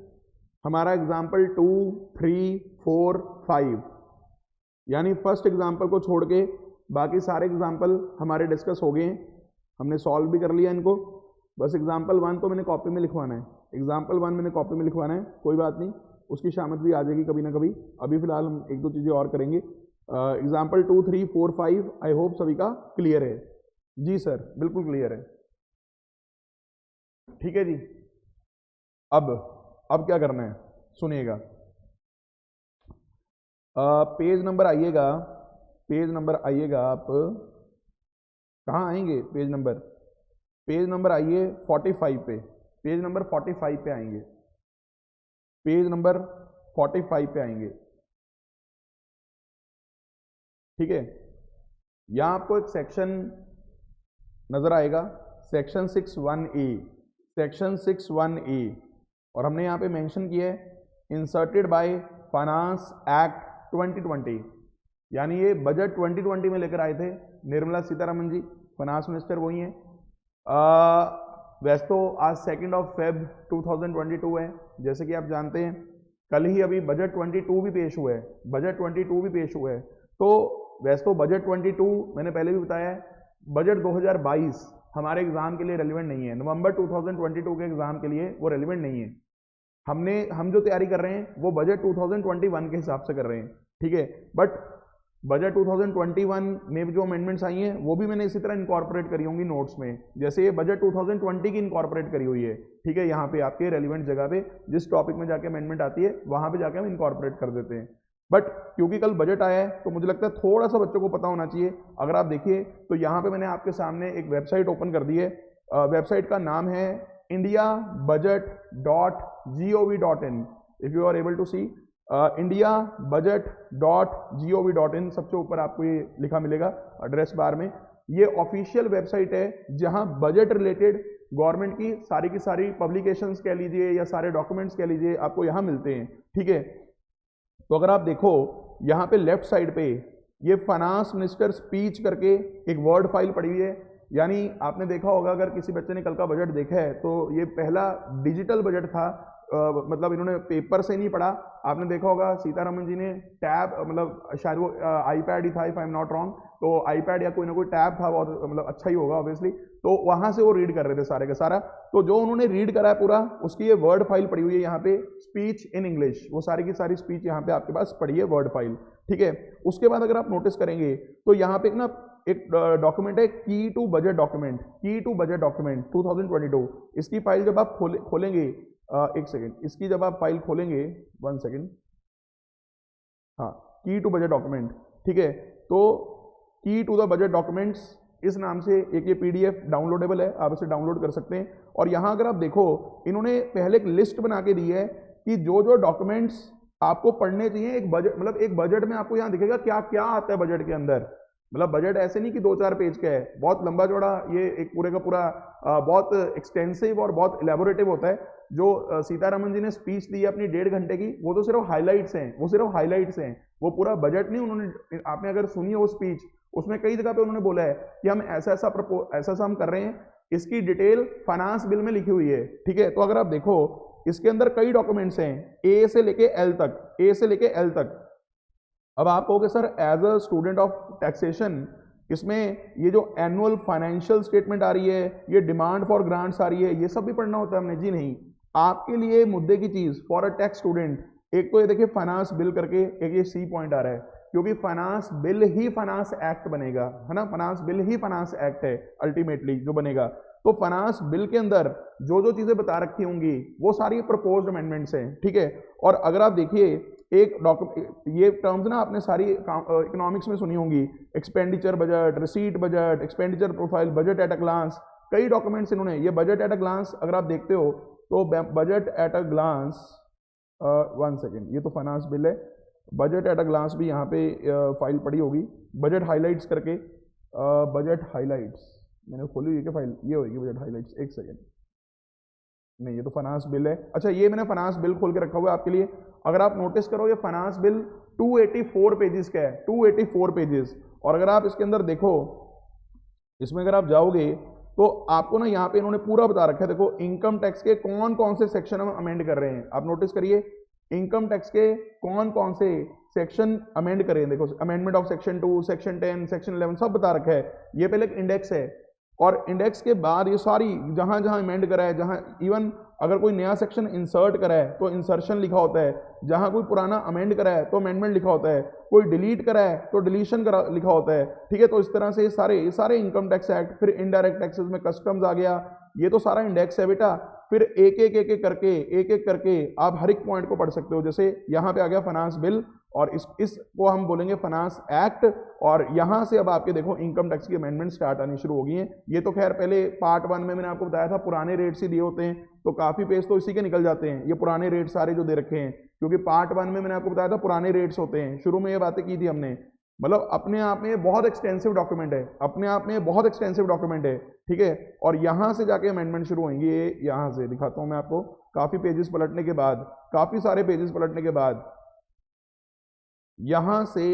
हमारा एग्जाम्पल 2 3 4 5, यानी फर्स्ट एग्जाम्पल को छोड़ के बाकी सारे एग्जाम्पल हमारे डिस्कस हो गए हैं, हमने सॉल्व भी कर लिया इनको। बस एग्जाम्पल 1 तो मैंने कॉपी में लिखवाना है, एग्जाम्पल 1 मैंने कॉपी में लिखवाना है, कोई बात नहीं, उसकी शामत भी आ जाएगी कभी ना कभी। अभी फिलहाल हम 1-2 चीज़ें और करेंगे। एग्जाम्पल 2 3 4 5 आई होप सभी का क्लियर है। जी सर, बिल्कुल क्लियर है, ठीक है जी। अब क्या करना है सुनिएगा, पेज नंबर आइएगा, पेज नंबर आइएगा, आप कहाँ आएंगे? पेज नंबर आइए 45 पे, पेज नंबर 45 पे आएंगे, पेज नंबर 45 पे आएंगे, ठीक है। यहाँ आपको एक सेक्शन नजर आएगा, सेक्शन 61A, सेक्शन 61A, और हमने यहाँ पे मेंशन किया है इंसर्टेड बाय फाइनेंस एक्ट 2020, यानी ये बजट 2020 में लेकर आए थे निर्मला सीतारमन जी, फाइनेंस मिनिस्टर वही हैं। वैसे तो आज 2 फेब 2022 है, जैसे कि आप जानते हैं, कल ही अभी बजट 22 भी पेश हुआ है, बजट 22 भी पेश हुआ है। तो वैसे तो बजट 22 मैंने पहले भी बताया है, बजट 2022 हमारे एग्जाम के लिए रेलिवेंट नहीं है, नवंबर 2022 के एग्जाम के लिए वो रेलिवेंट नहीं है। हम जो तैयारी कर रहे हैं वो बजट 2021 के हिसाब से कर रहे हैं, ठीक है। बट बजट 2021 में जो अमेंडमेंट्स आई हैं वो भी मैंने इसी तरह इनकॉर्पोरेट करी होंगी नोट्स में, जैसे ये बजट 2020 की इनकॉर्पोरेट करी हुई है, ठीक है। यहाँ पे आपके रेलिवेंट जगह पे जिस टॉपिक में जाके अमेंडमेंट आती है वहां पे जाके हम इनकॉर्पोरेट कर देते हैं। बट क्योंकि कल बजट आया है तो मुझे लगता है थोड़ा सा बच्चों को पता होना चाहिए। अगर आप देखिए तो यहाँ पे मैंने आपके सामने एक वेबसाइट ओपन कर दी है, वेबसाइट का नाम है indiabudget.gov.in, if you are able to see. India budget .gov.in सबसे ऊपर आपको ये लिखा मिलेगा एड्रेस बार में। ये ऑफिशियल वेबसाइट है जहां बजट रिलेटेड गवर्नमेंट की सारी पब्लिकेशंस कह लीजिए या सारे डॉक्यूमेंट्स कह लीजिए आपको यहाँ मिलते हैं, ठीक है। तो अगर आप देखो यहाँ पे लेफ्ट साइड पे ये फाइनेंस मिनिस्टर स्पीच करके एक वर्ड फाइल पड़ी हुई है, यानी आपने देखा होगा अगर किसी बच्चे ने कल का बजट देखा है तो ये पहला डिजिटल बजट था, मतलब इन्होंने पेपर से नहीं पढ़ा। आपने देखा होगा सीतारमन जी ने टैब, मतलब शायद वो आईपैड ही था if I am not wrong, तो आईपैड या कोई ना कोई टैब था, बहुत मतलब अच्छा ही होगा ऑब्वियसली, तो वहां से वो रीड कर रहे थे सारे का सारा। तो जो उन्होंने रीड करा है पूरा उसकी ये वर्ड फाइल पड़ी हुई है यहाँ पे, स्पीच इन इंग्लिश, वो सारी की सारी स्पीच यहाँ पे आपके पास पड़ी है वर्ड फाइल, ठीक है। उसके बाद अगर आप नोटिस करेंगे तो यहाँ पे एक डॉक्यूमेंट है की टू बजट डॉक्यूमेंट, की टू बजट डॉक्यूमेंट 2022। इसकी फाइल जब आप खोलेंगे, एक सेकेंड, इसकी जब आप फाइल खोलेंगे, 1 सेकेंड, हाँ, की टू बजट डॉक्यूमेंट, ठीक है। तो की टू द बजट डॉक्यूमेंट्स इस नाम से एक ये पीडीएफ डाउनलोडेबल है, आप इसे डाउनलोड कर सकते हैं। और यहाँ अगर आप देखो इन्होंने पहले एक लिस्ट बना के दी है कि जो जो डॉक्यूमेंट्स आपको पढ़ने चाहिए एक बजट, मतलब एक बजट में आपको यहाँ दिखेगा क्या क्या आता है बजट के अंदर। मतलब बजट ऐसे नहीं कि 2-4 पेज का है, बहुत लंबा चौड़ा, ये एक पूरे का पूरा बहुत एक्सटेंसिव और बहुत इलेबोरेटिव होता है। जो सीतारमन जी ने स्पीच दी है अपनी 1.5 घंटे की, वो तो सिर्फ हाईलाइट्स हैं, वो सिर्फ हाईलाइट्स हैं, वो पूरा बजट नहीं उन्होंने, आपने अगर सुनी हो स्पीच उसमें कई जगह पे उन्होंने बोला है कि हम ऐसा हम कर रहे हैं, इसकी डिटेल फाइनेंस बिल में लिखी हुई है, ठीक है। तो अगर आप देखो इसके अंदर कई डॉक्यूमेंट्स हैं ए से लेके एल तक, ए से लेके एल तक। अब आप कहोगे sir as a student of taxation इसमें ये जो एनुअल फाइनेंशियल स्टेटमेंट आ रही है, ये डिमांड फॉर ग्रांट्स आ रही है, ये सब भी पढ़ना होता है हमने? जी नहीं, आपके लिए मुद्दे की चीज फॉर अ टैक्स स्टूडेंट, एक तो ये देखिए फाइनेंस बिल करके एक ये सी पॉइंट आ रहा है, क्योंकि फाइनेंस बिल ही फाइनेंस एक्ट बनेगा, है ना, फाइनेंस बिल ही फाइनेंस एक्ट है अल्टीमेटली जो बनेगा। तो फाइनेंस बिल के अंदर जो जो चीजें बता रखी होंगी वो सारी प्रपोज्ड अमेंडमेंट्स हैं, ठीक है। और अगर आप देखिए एक ये टर्म्स ना आपने सारी इकोनॉमिक्स में सुनी होंगी, expenditure budget, receipt budget, expenditure profile, budget at a glance, कई डॉक्यूमेंट्स इन्होंने। ये बजट एट अ ग्लांस अगर आप देखते हो तो budget at a glance, 1 second, ये तो फाइनेंस बिल है, बजट एट अ ग्लांस भी यहाँ पे फाइल पड़ी होगी, बजट हाईलाइट्स करके, बजट हाईलाइट्स मैंने खोली हुई है क्या फाइल, ये होगी बजट हाईलाइट्स, 1 सेकेंड, नहीं ये तो फाइनेंस बिल है, अच्छा ये मैंने फाइनेंस बिल खोल के रखा हुआ है आपके लिए। अगर आप नोटिस करो ये फाइनेंस बिल 284 पेजेस का है, 284 पेजेस। और अगर आप इसके अंदर देखो, इसमें अगर आप जाओगे तो आपको ना यहाँ पे इन्होंने पूरा बता रखा है, देखो इनकम टैक्स के कौन कौन से सेक्शन हम अमेंड कर रहे हैं, आप नोटिस करिए इनकम टैक्स के कौन कौन से सेक्शन अमेंड करें, देखो amendment of section 2, section 10, section 11 सब बता रखा है। ये पहले एक इंडेक्स है और इंडेक्स के बाद ये सारी जहां जहां अमेंड करा है, जहां इवन अगर कोई नया सेक्शन इंसर्ट करा है तो इंसर्शन लिखा होता है, जहां कोई पुराना अमेंड करा है तो अमेंडमेंट लिखा होता है, कोई डिलीट करा है तो डिलीशन लिखा होता है, ठीक है। तो इस तरह से ये सारे इनकम टैक्स एक्ट, फिर इनडायरेक्ट टैक्सेस में कस्टम्स आ गया, ये तो सारा इंडेक्स है बेटा। फिर एक एक करके आप हर एक पॉइंट को पढ़ सकते हो। जैसे यहाँ पे आ गया फाइनेंस बिल और इसको हम बोलेंगे फाइनेंस एक्ट, और यहाँ से अब आपके देखो इनकम टैक्स की अमेंडमेंट स्टार्ट आनी शुरू हो गई हैं। ये तो खैर पहले पार्ट 1 में मैंने आपको बताया था पुराने रेट्स ही दिए होते हैं, तो काफ़ी पेज तो इसी के निकल जाते हैं, ये पुराने रेट सारे जो दे रखे हैं, क्योंकि पार्ट 1 में मैंने आपको बताया था पुराने रेट्स होते हैं, शुरू में ये बातें की थी हमने। मतलब अपने आप में बहुत एक्सटेंसिव डॉक्यूमेंट है, अपने आप में बहुत एक्सटेंसिव डॉक्यूमेंट है, ठीक है। और यहाँ से जाके अमेंडमेंट शुरू होंगी, ये यहाँ से दिखाता हूँ मैं आपको, काफ़ी पेजेस पलटने के बाद, काफ़ी सारे पेजेस पलटने के बाद यहाँ से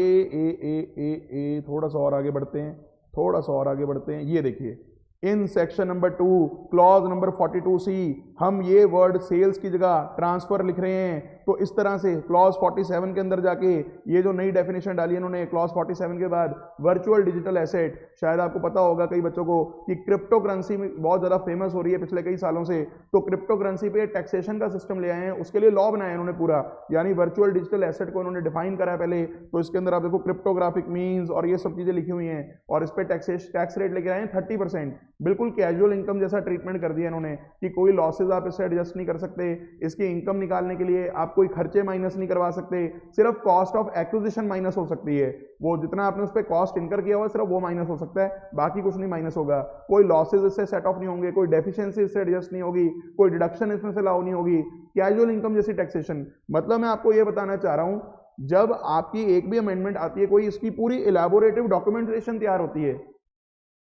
थोड़ा सा और आगे बढ़ते हैं, थोड़ा सा और आगे बढ़ते हैं। ये देखिए in section number 2 clause number 42C हम ये वर्ड सेल्स की जगह ट्रांसफर लिख रहे हैं। तो इस तरह से क्लॉज 47 के अंदर जाके ये जो नई डेफिनेशन डाली इन्होंने क्लॉज 47 के बाद, वर्चुअल डिजिटल एसेट, शायद आपको पता होगा कई बच्चों को कि क्रिप्टो करेंसी में बहुत ज़्यादा फेमस हो रही है पिछले कई सालों से, तो क्रिप्टो करेंसी पे टैक्सेशन का सिस्टम ले आए हैं, उसके लिए लॉ बनाया इन्होंने पूरा, यानी वर्चुअल डिजिटल एसेट को इन्होंने डिफाइन करा है पहले। तो इसके अंदर आप देखो क्रिप्टोग्राफिक मीन्स और ये सब चीज़ें लिखी हुई हैं, और इस पर टैक्स रेट लेके आए हैं 30%, बिल्कुल कैजुअल इनकम जैसा ट्रीटमेंट कर दिया इन्होंने कि कोई लॉसेज आप इससे एडजस्ट नहीं कर सकते। इसकी इनकम निकालने के लिए आप कोई खर्चे माइनस नहीं करवा सकते, सिर्फ कॉस्ट ऑफ एक्विजिशन माइनस हो सकती है, वो जितना आपने उस पर कॉस्ट इनकर किया हुआ सिर्फ वो माइनस हो सकता है, बाकी कुछ नहीं माइनस होगा। कोई लॉसेज इससे सेट ऑफ नहीं होंगे, कोई डेफिशिएंसी इससे एडजस्ट नहीं होगी, कोई डिडक्शन इसमें से अलाउ नहीं होगी, कैजुअल इनकम जैसी टैक्सेशन। मतलब मैं आपको ये बताना चाह रहा हूं, जब आपकी एक भी अमेंडमेंट आती है कोई, इसकी पूरी इलेबोरेटिव डॉक्यूमेंटेशन तैयार होती है।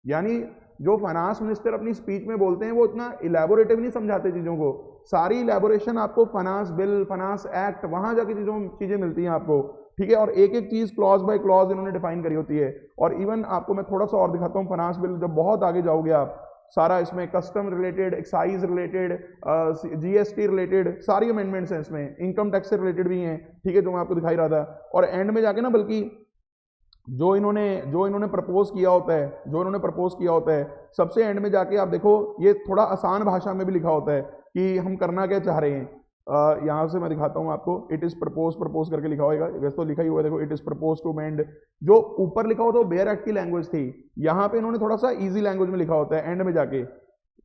यानी जो फाइनेंस मिनिस्टर अपनी स्पीच में बोलते हैं वो इतना इलेबोरेटिव नहीं समझाते चीजों को, सारी इलेबोरेशन आपको फाइनेंस बिल, फाइनेंस एक्ट, वहां जाके चीजें मिलती हैं आपको, ठीक है। और एक एक चीज क्लॉज बाय क्लॉज इन्होंने डिफाइन करी होती है। और इवन आपको मैं थोड़ा सा और दिखाता हूँ, फाइनेंस बिल जब बहुत आगे जाओगे आप, सारा इसमें custom related, excise related, GST related सारी अमेंडमेंट्स हैं इसमें, इनकम टैक्स से रिलेटेड भी हैं, ठीक है, जो मैं आपको दिखाई रहा था। और एंड में जाके ना, बल्कि जो इन्होंने प्रपोज किया होता है, सबसे एंड में जाके आप देखो, ये थोड़ा आसान भाषा में भी लिखा होता है कि हम करना क्या चाह रहे हैं। यहाँ से मैं दिखाता हूँ आपको, इट इज प्रपोज करके लिखा होगा, वैसे तो लिखा ही हुआ है, देखो, it is propose to amend. जो ऊपर लिखा होता है वो बेयर एक्ट की लैंग्वेज थी, यहाँ पे इन्होंने थोड़ा सा इजी लैंग्वेज में लिखा होता है एंड में जाके।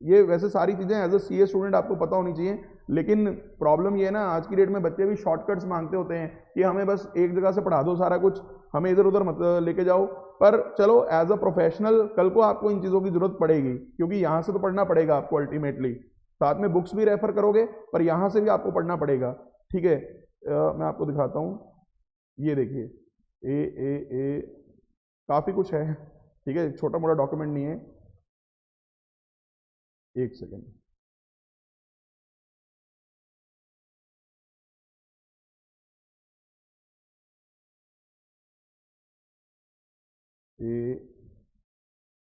ये वैसे सारी चीजें एज अ सीए स्टूडेंट आपको पता होनी चाहिए, लेकिन प्रॉब्लम ये है ना, आज की डेट में बच्चे भी शॉर्टकट्स मांगते होते हैं कि हमें बस एक जगह से पढ़ा दो सारा कुछ, हमें इधर उधर मत लेके जाओ। पर चलो, एज अ प्रोफेशनल कल को आपको इन चीज़ों की जरूरत पड़ेगी, क्योंकि यहाँ से तो पढ़ना पड़ेगा आपको अल्टीमेटली, साथ में बुक्स भी रेफर करोगे पर यहाँ से भी आपको पढ़ना पड़ेगा, ठीक है। मैं आपको दिखाता हूँ, ये देखिए, ए काफ़ी कुछ है, ठीक है, छोटा मोटा डॉक्यूमेंट नहीं है। एक सेकेंड,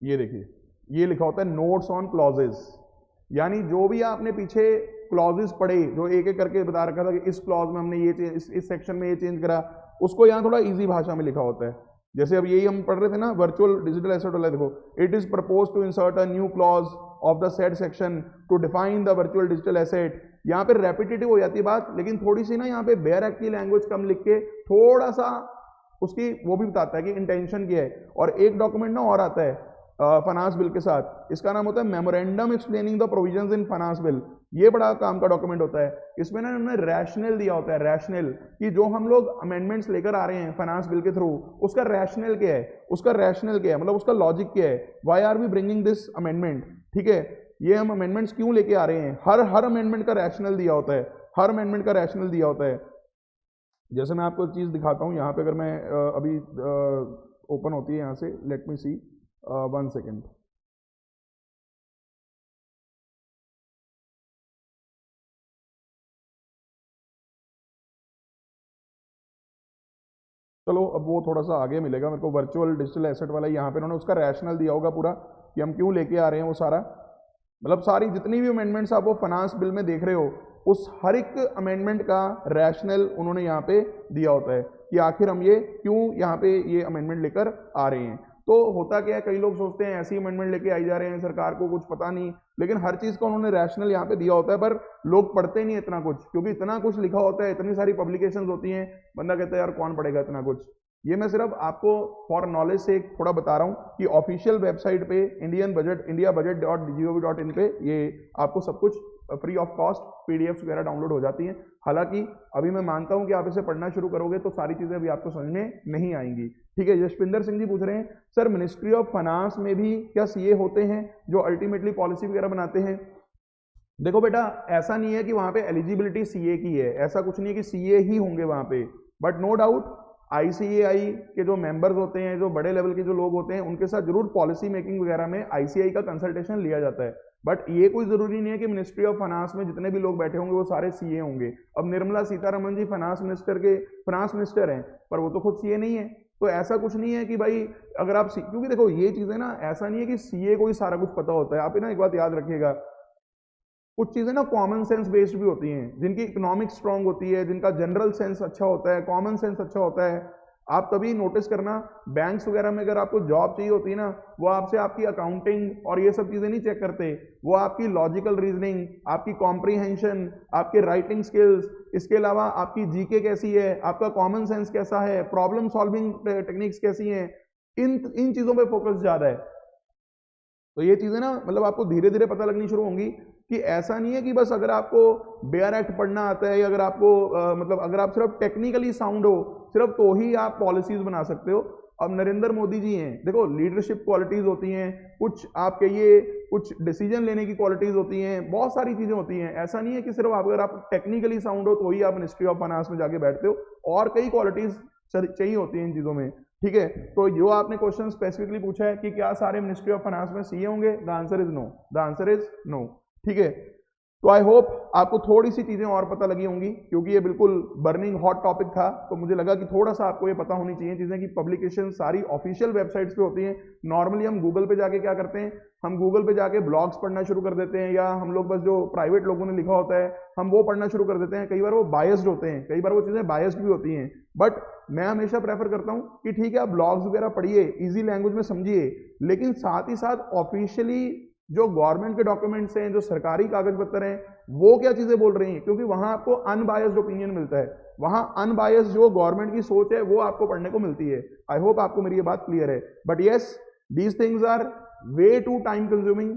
ये देखिए, ये लिखा होता है नोट्स ऑन क्लॉजेस, यानी जो भी आपने पीछे क्लॉजेस पढ़े, जो एक एक करके बता रखा था कि इस क्लॉज में हमने ये चेंज, इस सेक्शन में ये चेंज करा, उसको यहाँ थोड़ा इजी भाषा में लिखा होता है। जैसे अब यही हम पढ़ रहे थे ना, वर्चुअल डिजिटल एसेट वाला, देखो, it is propose to insert a new clause of the said section to define the virtual digital asset. यहाँ पे रेपिटेटिव हो जाती है बात, लेकिन थोड़ी सी ना यहाँ पे बेयर एक्ट की लैंग्वेज कम लिख के थोड़ा सा उसकी वो भी बताता है कि इंटेंशन क्या है। और एक डॉक्यूमेंट ना और आता है फाइनेंस बिल के साथ, इसका नाम होता है memorandum explaining the provisions in finance bill. ये बड़ा काम का डॉक्यूमेंट होता है, इसमें ना उन्होंने रैशनल दिया होता है, रैशनल, कि जो हम लोग अमेंडमेंट्स लेकर आ रहे हैं फाइनेंस बिल के थ्रू, उसका रैशनल क्या है, मतलब उसका लॉजिक क्या है, why are we bringing this amendment, ठीक है, ये हम अमेंडमेंट्स क्यों लेके आ रहे हैं, हर अमेंडमेंट का रैशनल दिया होता है, जैसे मैं आपको एक चीज़ दिखाता हूँ यहाँ पे, अगर मैं अभी ओपन होती है यहाँ से, लेट मी सी, 1 सेकेंड, चलो अब वो थोड़ा सा आगे मिलेगा मेरे को, वर्चुअल डिजिटल एसेट वाला, यहाँ पे उन्होंने उसका रैशनल दिया होगा पूरा कि हम क्यों लेके आ रहे हैं वो सारा, मतलब सारी जितनी भी अमेंडमेंट्स आप वो फाइनेंस बिल में देख रहे हो, उस हर एक अमेंडमेंट का रैशनल उन्होंने यहाँ पे दिया होता है कि आखिर हम ये क्यों यहाँ पे ये अमेंडमेंट लेकर आ रहे हैं। तो होता क्या है, कई लोग सोचते हैं ऐसी अमेंडमेंट लेके आई जा रहे हैं, सरकार को कुछ पता नहीं, लेकिन हर चीज़ का उन्होंने रैशनल यहाँ पे दिया होता है, पर लोग पढ़ते नहीं इतना कुछ, क्योंकि इतना कुछ लिखा होता है, इतनी सारी पब्लिकेशंस होती हैं, बंदा कहता है यार कौन पढ़ेगा इतना कुछ। ये मैं सिर्फ आपको फॉर नॉलेज से थोड़ा बता रहा हूँ कि ऑफिशियल वेबसाइट पे indiabudget.gov.in पे ये आपको सब कुछ फ्री ऑफ कॉस्ट पीडीएफ्स वगैरह डाउनलोड हो जाती हैं। हालांकि अभी मैं मानता हूं कि आप इसे पढ़ना शुरू करोगे तो सारी चीज़ें अभी आपको समझ में नहीं आएंगी, ठीक है। यशविंदर सिंह जी पूछ रहे हैं, सर मिनिस्ट्री ऑफ फाइनेंस में भी क्या सीए होते हैं जो अल्टीमेटली पॉलिसी वगैरह बनाते हैं? देखो बेटा, ऐसा नहीं है कि वहां पे एलिजिबिलिटी सीए की है, ऐसा कुछ नहीं है कि सीए ही होंगे वहां पे, बट नो डाउट आईसीएआई के जो मेंबर्स होते हैं, जो बड़े लेवल के जो लोग होते हैं, उनके साथ जरूर पॉलिसी मेकिंग वगैरह में आईसीआई का कंसल्टेशन लिया जाता है। बट ये कोई जरूरी नहीं है कि मिनिस्ट्री ऑफ फाइनेंस में जितने भी लोग बैठे होंगे वो सारे सीए होंगे। अब निर्मला सीतारमण जी फाइनेंस मिनिस्टर हैं, पर वो तो खुद सीए नहीं है, तो ऐसा कुछ नहीं है कि भाई अगर आप क्योंकि देखो ये चीजें ना, ऐसा नहीं है कि सीए को ही सारा कुछ पता होता है। आप ना एक बात याद रखिएगा, कुछ चीजें ना कॉमन सेंस बेस्ड भी होती हैं, जिनकी इकोनॉमिक स्ट्रांग होती है, जिनका जनरल सेंस अच्छा होता है, कॉमन सेंस अच्छा होता है। आप तभी नोटिस करना, बैंक्स वगैरह में अगर आपको जॉब चाहिए होती है ना, वो आपसे आपकी अकाउंटिंग और ये सब चीजें नहीं चेक करते, वो आपकी लॉजिकल रीजनिंग, आपकी कॉम्प्रीहेंशन, आपके राइटिंग स्किल्स, इसके अलावा आपकी जीके कैसी है, आपका कॉमन सेंस कैसा है, प्रॉब्लम सॉल्विंग टेक्निक्स कैसी हैं, इन चीजों पे फोकस ज्यादा है। तो ये चीज़ें ना मतलब आपको धीरे धीरे पता लगनी शुरू होंगी कि ऐसा नहीं है कि बस अगर आपको बेयर एक्ट पढ़ना आता है या अगर आपको मतलब अगर आप सिर्फ टेक्निकली साउंड हो सिर्फ तो ही आप पॉलिसीज बना सकते हो। अब नरेंद्र मोदी जी हैं, देखो लीडरशिप क्वालिटीज होती हैं, कुछ आप कहिए कुछ डिसीजन लेने की क्वालिटीज होती हैं, बहुत सारी चीजें होती हैं। ऐसा नहीं है कि सिर्फ अगर आप टेक्निकली साउंड हो तो ही आप मिनिस्ट्री ऑफ फाइनेंस में जाके बैठते हो, और कई क्वालिटीज चाहिए होती हैं इन चीजों में, ठीक है। तो जो आपने क्वेश्चन स्पेसिफिकली पूछा है कि क्या सारे मिनिस्ट्री ऑफ फाइनेंस में सीए होंगे, the answer is no, the answer is no, ठीक है। तो आई होप आपको थोड़ी सी चीजें और पता लगी होंगी, क्योंकि ये बिल्कुल बर्निंग हॉट टॉपिक था, तो मुझे लगा कि थोड़ा सा आपको ये पता होनी चाहिए चीजें कि पब्लिकेशन सारी ऑफिशियल वेबसाइट्स पे होती हैं। नॉर्मली हम गूगल पे जाके क्या करते हैं, हम गूगल पे जाके ब्लॉग्स पढ़ना शुरू कर देते हैं, या हम लोग बस जो प्राइवेट लोगों ने लिखा होता है हम वो पढ़ना शुरू कर देते हैं। कई बार वो बायस्ड होते हैं, कई बार वो चीजें बायस्ड भी होती हैं, बट मैं हमेशा प्रेफर करता हूं कि ठीक है आप ब्लॉग्स वगैरह पढ़िए, इजी लैंग्वेज में समझिए, लेकिन साथ ही साथ ऑफिशियली जो गवर्नमेंट के डॉक्यूमेंट्स हैं, जो सरकारी कागज पत्र हैं, वो क्या चीजें बोल रही हैं, क्योंकि वहां आपको अनबायस्ड ओपिनियन मिलता है, वहां अनबायस्ड जो गवर्नमेंट की सोच है वो आपको पढ़ने को मिलती है। आई होप आपको मेरी ये बात क्लियर है। But yes, these things are way too time consuming,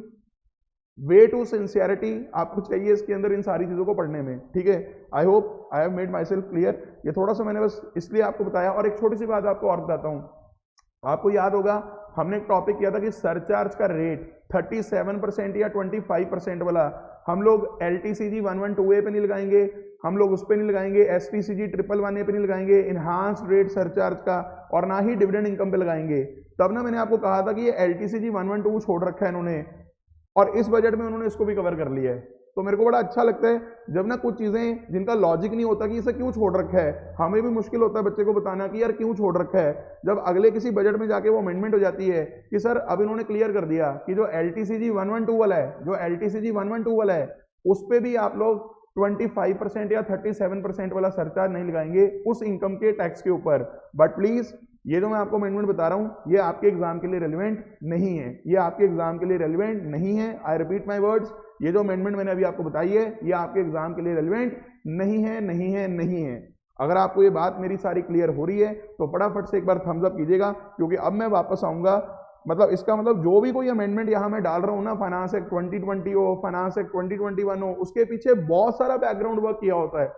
way too sincerity आपको चाहिए इसके अंदर इन सारी चीजों को पढ़ने में, ठीक है। I hope I have made my self clear. ये थोड़ा सा मैंने बस इसलिए आपको बताया। और एक छोटी सी बात आपको और बताता हूं, आपको याद होगा हमने एक टॉपिक किया था कि सरचार्ज का रेट 37% या 25% वाला हम लोग LTCG 112A पे नहीं लगाएंगे, हम लोग उस पे नहीं लगाएंगे, STCG 111A पे नहीं लगाएंगे, इनहांस्ड रेट सरचार्ज का, और ना ही डिविडेंड इनकम पे लगाएंगे। तब ना मैंने आपको कहा था कि ये LTCG 112 छोड़ रखा है इन्होंने, और इस बजट में उन्होंने इसको भी कवर कर लिया है। तो मेरे को बड़ा अच्छा लगता है जब ना कुछ चीजें जिनका लॉजिक नहीं होता कि इसे क्यों छोड़ रखा है, हमें भी मुश्किल होता है बच्चे को बताना कि यार क्यों छोड़ रखा है, जब अगले किसी बजट में जाके वो अमेंडमेंट हो जाती है कि सर अब इन्होंने क्लियर कर दिया कि जो LTCG 112 वाला है, जो LTCG 112 वाला है उस पर भी आप लोग 25% या 37% वाला सरचार्ज नहीं लगाएंगे उस इनकम के टैक्स के ऊपर। बट प्लीज ये जो मैं आपको अमेंडमेंट बता रहा हूं ये आपके एग्जाम के लिए रेलिवेंट नहीं है, ये आपके एग्जाम के लिए रेलिवेंट नहीं है। आई रिपीट माय वर्ड्स, ये जो अमेंडमेंट मैंने अभी आपको बताई है ये आपके एग्जाम के लिए रेलिवेंट नहीं है, नहीं है, नहीं है। अगर आपको ये बात मेरी सारी क्लियर हो रही है तो फटाफट से एक बार थम्स अप कीजिएगा, क्योंकि अब मैं वापस आऊंगा। मतलब इसका मतलब जो भी कोई अमेंडमेंट यहाँ मैं डाल रहा हूँ ना, फाइनेंस एक्ट 2020 हो, फाइनेंस एक्ट 2021 हो, उसके पीछे बहुत सारा बैकग्राउंड वर्क किया होता है।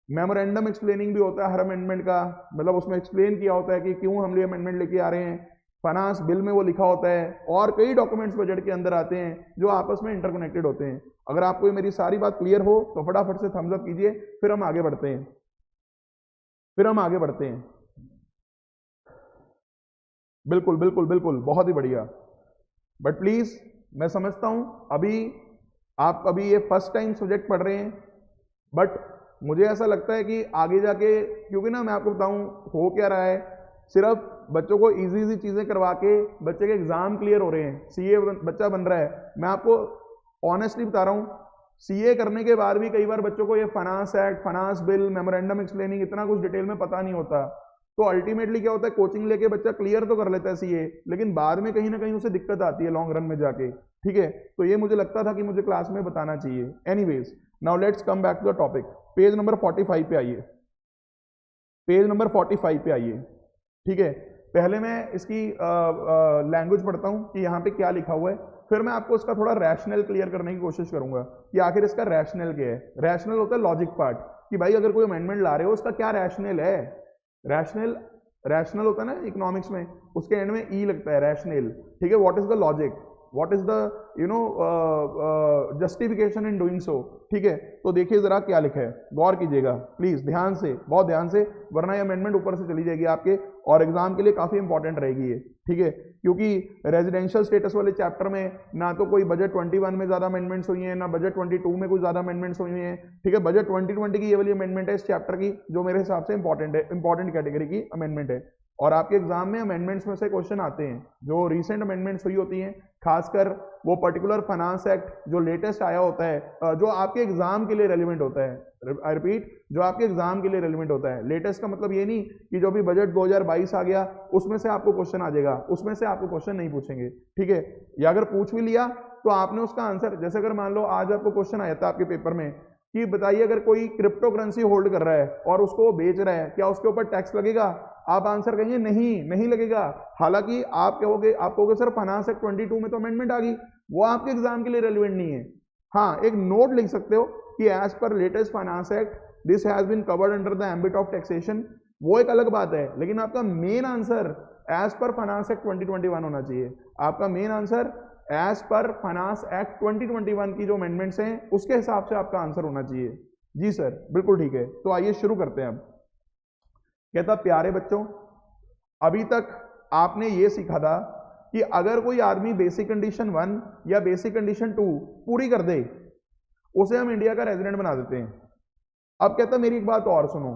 मेमोरेंडम एक्सप्लेनिंग भी होता है हर अमेंडमेंट का, मतलब उसमें एक्सप्लेन किया होता है कि क्यों हम ये अमेंडमेंट लेके आ रहे हैं, फाइनेंस बिल में वो लिखा होता है, और कई डॉक्यूमेंट्स बजट के अंदर आते हैं जो आपस में इंटरकनेक्टेड होते हैं। अगर आपको ये मेरी सारी बात क्लियर हो तो फटाफट से थम्स अप कीजिए, फिर हम आगे बढ़ते हैं, फिर हम आगे बढ़ते हैं। बिल्कुल बिल्कुल बिल्कुल, बहुत ही बढ़िया। बट प्लीज मैं समझता हूं आप अभी ये फर्स्ट टाइम सब्जेक्ट पढ़ रहे हैं, बट मुझे ऐसा लगता है कि आगे जाके, क्योंकि ना मैं आपको बताऊं हो क्या रहा है, सिर्फ बच्चों को इजी इजी चीजें करवा के बच्चे के एग्जाम क्लियर हो रहे हैं, सीए बच्चा बन रहा है। मैं आपको ऑनेस्टली बता रहा हूं, सीए करने के बाद भी कई बार बच्चों को ये finance act, finance bill, memorandum explaining इतना कुछ डिटेल में पता नहीं होता। तो अल्टीमेटली क्या होता है, कोचिंग लेके बच्चा क्लियर तो कर लेता है सीए, लेकिन बाद में कहीं ना कहीं उसे दिक्कत आती है लॉन्ग रन में जाके, ठीक है। तो ये मुझे लगता था कि मुझे क्लास में बताना चाहिए। Anyways, now let's come back to the topic. Page number 45 पे आइए, पेज नंबर 45 पे आइए, ठीक है। पहले मैं इसकी लैंग्वेज पढ़ता हूं कि यहाँ पे क्या लिखा हुआ है, फिर मैं आपको इसका थोड़ा रैशनल क्लियर करने की कोशिश करूंगा कि आखिर इसका रैशनल क्या है। रैशनल होता है लॉजिक पार्ट, कि भाई अगर कोई अमेंडमेंट ला रहे हो उसका क्या रैशनल है। रैशनल होता है ना इकोनॉमिक्स में, उसके एंड में ई लगता है, रैशनल, ठीक है। What is the logic, what is the justification in doing so, ठीक है। तो देखिए जरा क्या लिखा है, गौर कीजिएगा प्लीज, ध्यान से, बहुत ध्यान से, वरना ये अमेंडमेंट ऊपर से चली जाएगी आपके, और एग्जाम के लिए काफी इंपॉर्टेंट रहेगी ये, ठीक है। क्योंकि रेजिडेंशियल स्टेटस वाले चैप्टर में ना तो कोई बजट 21 में ज्यादा अमेंडमेंट्स हुई हैं, ना बजट 22 में कोई ज्यादा अमेंडमेंट्स हुई हैं, ठीक है। बजट 2020 की ये वाली अमेंडमेंट है इस चैप्टर की, जो मेरे हिसाब से इंपॉर्टेंट है, इंपॉर्टेंट कैटेगरी की अमेंडमेंट है। और आपके एग्जाम में अमेंडमेंट्स में से क्वेश्चन आते हैं, जो रिसेंट अमेंडमेंट्स हुई होती हैं, खासकर वो पर्टिकुलर फाइनेंस एक्ट जो लेटेस्ट आया होता है, जो आपके एग्जाम के लिए रेलिवेंट होता है। आई रिपीट, जो आपके एग्जाम के लिए रेलिवेंट होता है। लेटेस्ट का मतलब ये नहीं कि जो भी बजट 2022 आ गया उसमें से आपको क्वेश्चन आ जाएगा, उसमें से आपको क्वेश्चन नहीं पूछेंगे, ठीक है। या अगर पूछ भी लिया तो आपने उसका आंसर, जैसे अगर मान लो आज आपको क्वेश्चन आया था आपके पेपर में कि बताइए अगर कोई क्रिप्टो करेंसी होल्ड कर रहा है और उसको वो बेच रहा है, क्या उसके ऊपर टैक्स लगेगा? आप आंसर कहेंगे नहीं लगेगा। हालांकि आप कहोगे सर फाइनेंस एक्ट 22 में तो अमेंडमेंट आ गई, वो आपके एग्जाम के लिए रेलिवेंट नहीं है। हाँ, एक नोट लिख सकते हो कि एज पर latest finance act this has been covered under the ambit of taxation, वो एक अलग बात है। लेकिन आपका मेन आंसर एज पर फाइनेंस एक्ट 2021 होना चाहिए। आपका मेन आंसर एज पर फाइनेंस एक्ट 2021 की जो अमेंडमेंट्स हैं उसके हिसाब से आपका आंसर होना चाहिए। जी सर, बिल्कुल ठीक है। तो आइए शुरू करते हैं। अब कहता प्यारे बच्चों, अभी तक आपने ये सीखा था कि अगर कोई आदमी बेसिक कंडीशन 1 या बेसिक कंडीशन 2 पूरी कर दे, उसे हम इंडिया का रेजिडेंट बना देते हैं। अब कहता मेरी एक बात और सुनो,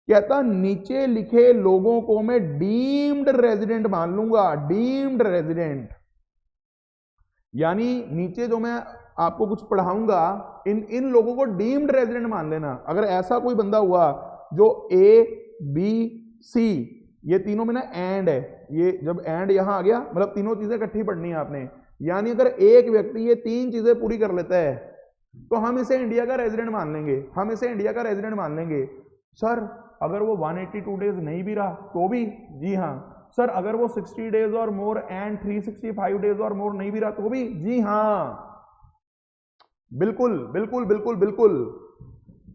कहता नीचे लिखे लोगों को मैं डीम्ड रेजिडेंट मान लूंगा, डीम्ड रेजिडेंट। यानी नीचे जो मैं आपको कुछ पढ़ाऊंगा, इन लोगों को डीम्ड रेजिडेंट मान लेना। अगर ऐसा कोई बंदा हुआ जो ए बी सी, ये तीनों में ना एंड है, ये जब एंड यहां आ गया मतलब तीनों चीजें इकट्ठी पढ़नी है आपने। यानी अगर एक व्यक्ति ये 3 चीजें पूरी कर लेता है तो हम इसे इंडिया का रेजिडेंट मान लेंगे, हम इसे इंडिया का रेजिडेंट मान लेंगे। सर अगर वो 182 डेज नहीं भी रहा तो भी? जी हाँ। सर अगर वो 60 डेज और मोर एंड 365 डेज और मोर नहीं भी रहा तो भी? जी हाँ, बिल्कुल बिल्कुल बिल्कुल बिल्कुल।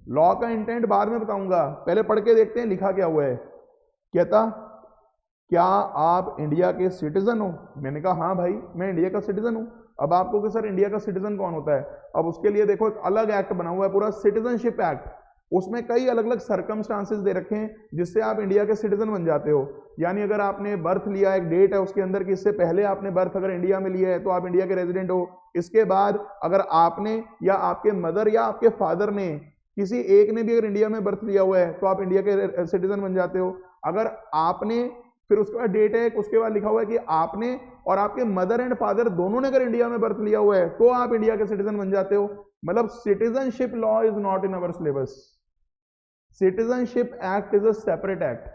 लॉ का इंटेंट बाद में बताऊंगा, पहले पढ़ के देखते हैं लिखा क्या हुआ है। कहता क्या आप इंडिया के सिटीजन हो? मैंने कहा हाँ भाई मैं इंडिया का सिटीजन हूं। अब आपको कि सर इंडिया का सिटीजन कौन होता है? अब उसके लिए देखो एक अलग एक्ट बना हुआ है पूरा, सिटीजनशिप एक्ट। उसमें कई अलग अलग सर्कमस्टांसेस दे रखे हैं जिससे आप इंडिया के सिटीजन बन जाते हो। यानी अगर आपने बर्थ लिया, एक डेट है उसके अंदर कि इससे पहले आपने बर्थ अगर इंडिया में लिया है तो आप इंडिया के रेजिडेंट हो। इसके बाद अगर आपने या आपके मदर या आपके फादर ने, किसी एक ने भी अगर इंडिया में बर्थ लिया हुआ है तो आप इंडिया के सिटीजन बन जाते हो। अगर आपने, फिर उसके बाद डेट है, उसके बाद लिखा हुआ है कि आपने और आपके मदर एंड फादर दोनों ने अगर इंडिया में बर्थ लिया हुआ है तो आप इंडिया के सिटीजन बन जाते हो। मतलब citizenship law is not in our syllabus, citizenship act is a separate act.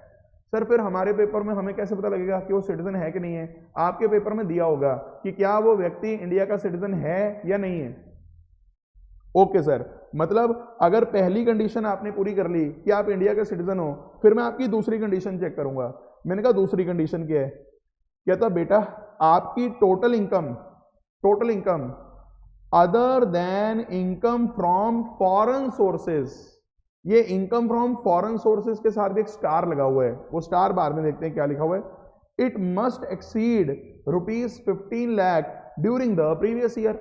Sir फिर हमारे पेपर में हमें कैसे पता लगेगा कि वो सिटीजन है कि नहीं है? आपके पेपर में दिया होगा कि क्या वो व्यक्ति इंडिया का सिटीजन है या नहीं है। ओके सर, मतलब अगर पहली कंडीशन आपने पूरी कर ली कि आप इंडिया के सिटीजन हो, फिर मैं आपकी दूसरी कंडीशन चेक करूंगा। मैंने कहा दूसरी कंडीशन क्या है? कहता बेटा आपकी total income other than income from foreign sources, ये इनकम फ्रॉम फॉरेन सोर्सेज के साथ भी एक स्टार लगा हुआ है, वो स्टार बाद में देखते हैं क्या लिखा हुआ है। It must exceed ₹15 lakh during the previous year.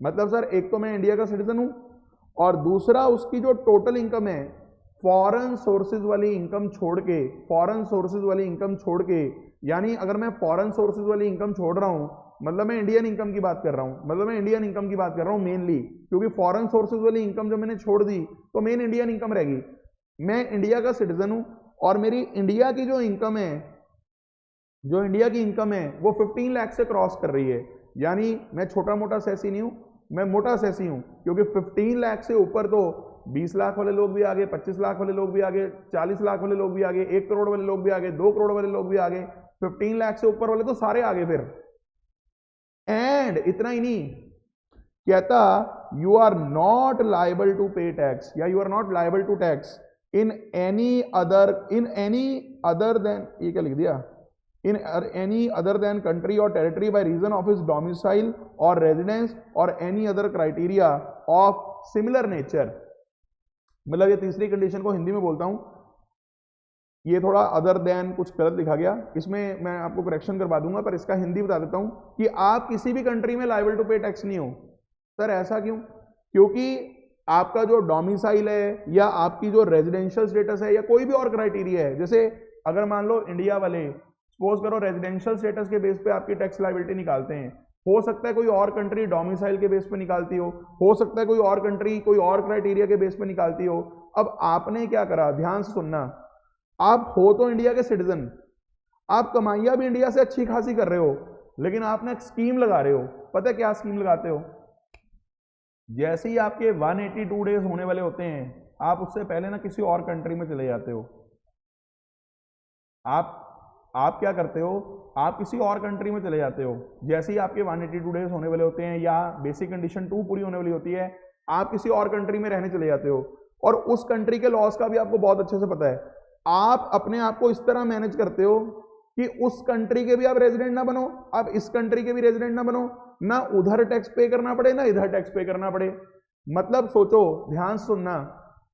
मतलब सर एक तो मैं इंडिया का सिटीजन हूं और दूसरा उसकी जो टोटल इनकम है फॉरेन सोर्सेज वाली इनकम छोड़ के, फॉरेन सोर्सेज वाली इनकम छोड़ के, यानी अगर मैं फॉरेन सोर्सेज वाली इनकम छोड़ रहा हूं मतलब मैं इंडियन इनकम की बात कर रहा हूं, मतलब मैं इंडियन इनकम की बात कर रहा हूं मेनली, क्योंकि फॉरेन सोर्सेज वाली इनकम जब मैंने छोड़ दी तो मेन इंडियन इनकम रहेगी। मैं इंडिया का सिटीजन हूं और मेरी इंडिया की जो इनकम है, जो इंडिया की इनकम है वो 15 लाख से क्रॉस कर रही है। यानी मैं छोटा मोटा सैसी नहीं हूं, मैं मोटा सैसी हूं, क्योंकि 15 लाख से ऊपर तो 20 लाख वाले लोग भी आगे, 25 लाख वाले लोग भी आगे, 40 लाख वाले लोग भी आगे, 1 करोड़ वाले लोग भी आगे, 2 करोड़ वाले लोग भी आगे, 15 लाख से ऊपर वाले तो सारे आगे। फिर एंड इतना ही नहीं, कहता you are not liable to pay tax या you are not liable to tax in any other then, ये क्या लिख दिया, in any other than country or territory by reason of his domicile or residence or any other criteria of similar nature। मतलब ये तीसरी condition को हिंदी में बोलता हूं, ये थोड़ा अदर देन कुछ गलत लिखा गया, इसमें मैं आपको करेक्शन करवा दूंगा, पर इसका हिंदी बता देता हूं कि आप किसी भी कंट्री में लाइबल टू पे टैक्स नहीं हो। सर ऐसा क्यों? क्योंकि आपका जो डोमिसाइल है या आपकी जो रेजिडेंशियल स्टेटस है या कोई भी और क्राइटेरिया है, जैसे अगर मान लो इंडिया वाले सपोज करो रेजिडेंशियल स्टेटस के बेस पे आपकी टैक्स लायबिलिटी निकालते हैं, हो सकता है कोई और कंट्री डोमिसाइल के बेस पे निकालती हो सकता है कोई और कंट्री कोई और क्राइटेरिया के बेस पे निकालती हो। अब आपने क्या करा, ध्यान से सुनना, आप हो तो इंडिया के सिटीजन, आप कमाइयां भी इंडिया से अच्छी खासी कर रहे हो, लेकिन आपने एक स्कीम लगा रहे हो। पता है क्या स्कीम लगाते हो? जैसे ही आपके 182 डेज होने वाले होते हैं आप उससे पहले ना किसी और कंट्री में चले जाते हो। आप क्या करते हो, आप किसी और कंट्री में चले जाते हो। जैसे ही आपके 182 डेज होने वाले होते हैं या बेसिक कंडीशन 2 पूरी होने वाली होती है, आप किसी और कंट्री में रहने चले जाते हो और उस कंट्री के लॉस का भी आपको बहुत अच्छे से पता है, आप अपने आप को इस तरह मैनेज करते हो कि उस कंट्री के भी आप रेजिडेंट ना बनो, आप इस कंट्री के भी रेजिडेंट ना बनो, ना उधर टैक्स पे करना पड़े ना इधर टैक्स पे करना पड़े। मतलब सोचो, ध्यान से सुनना,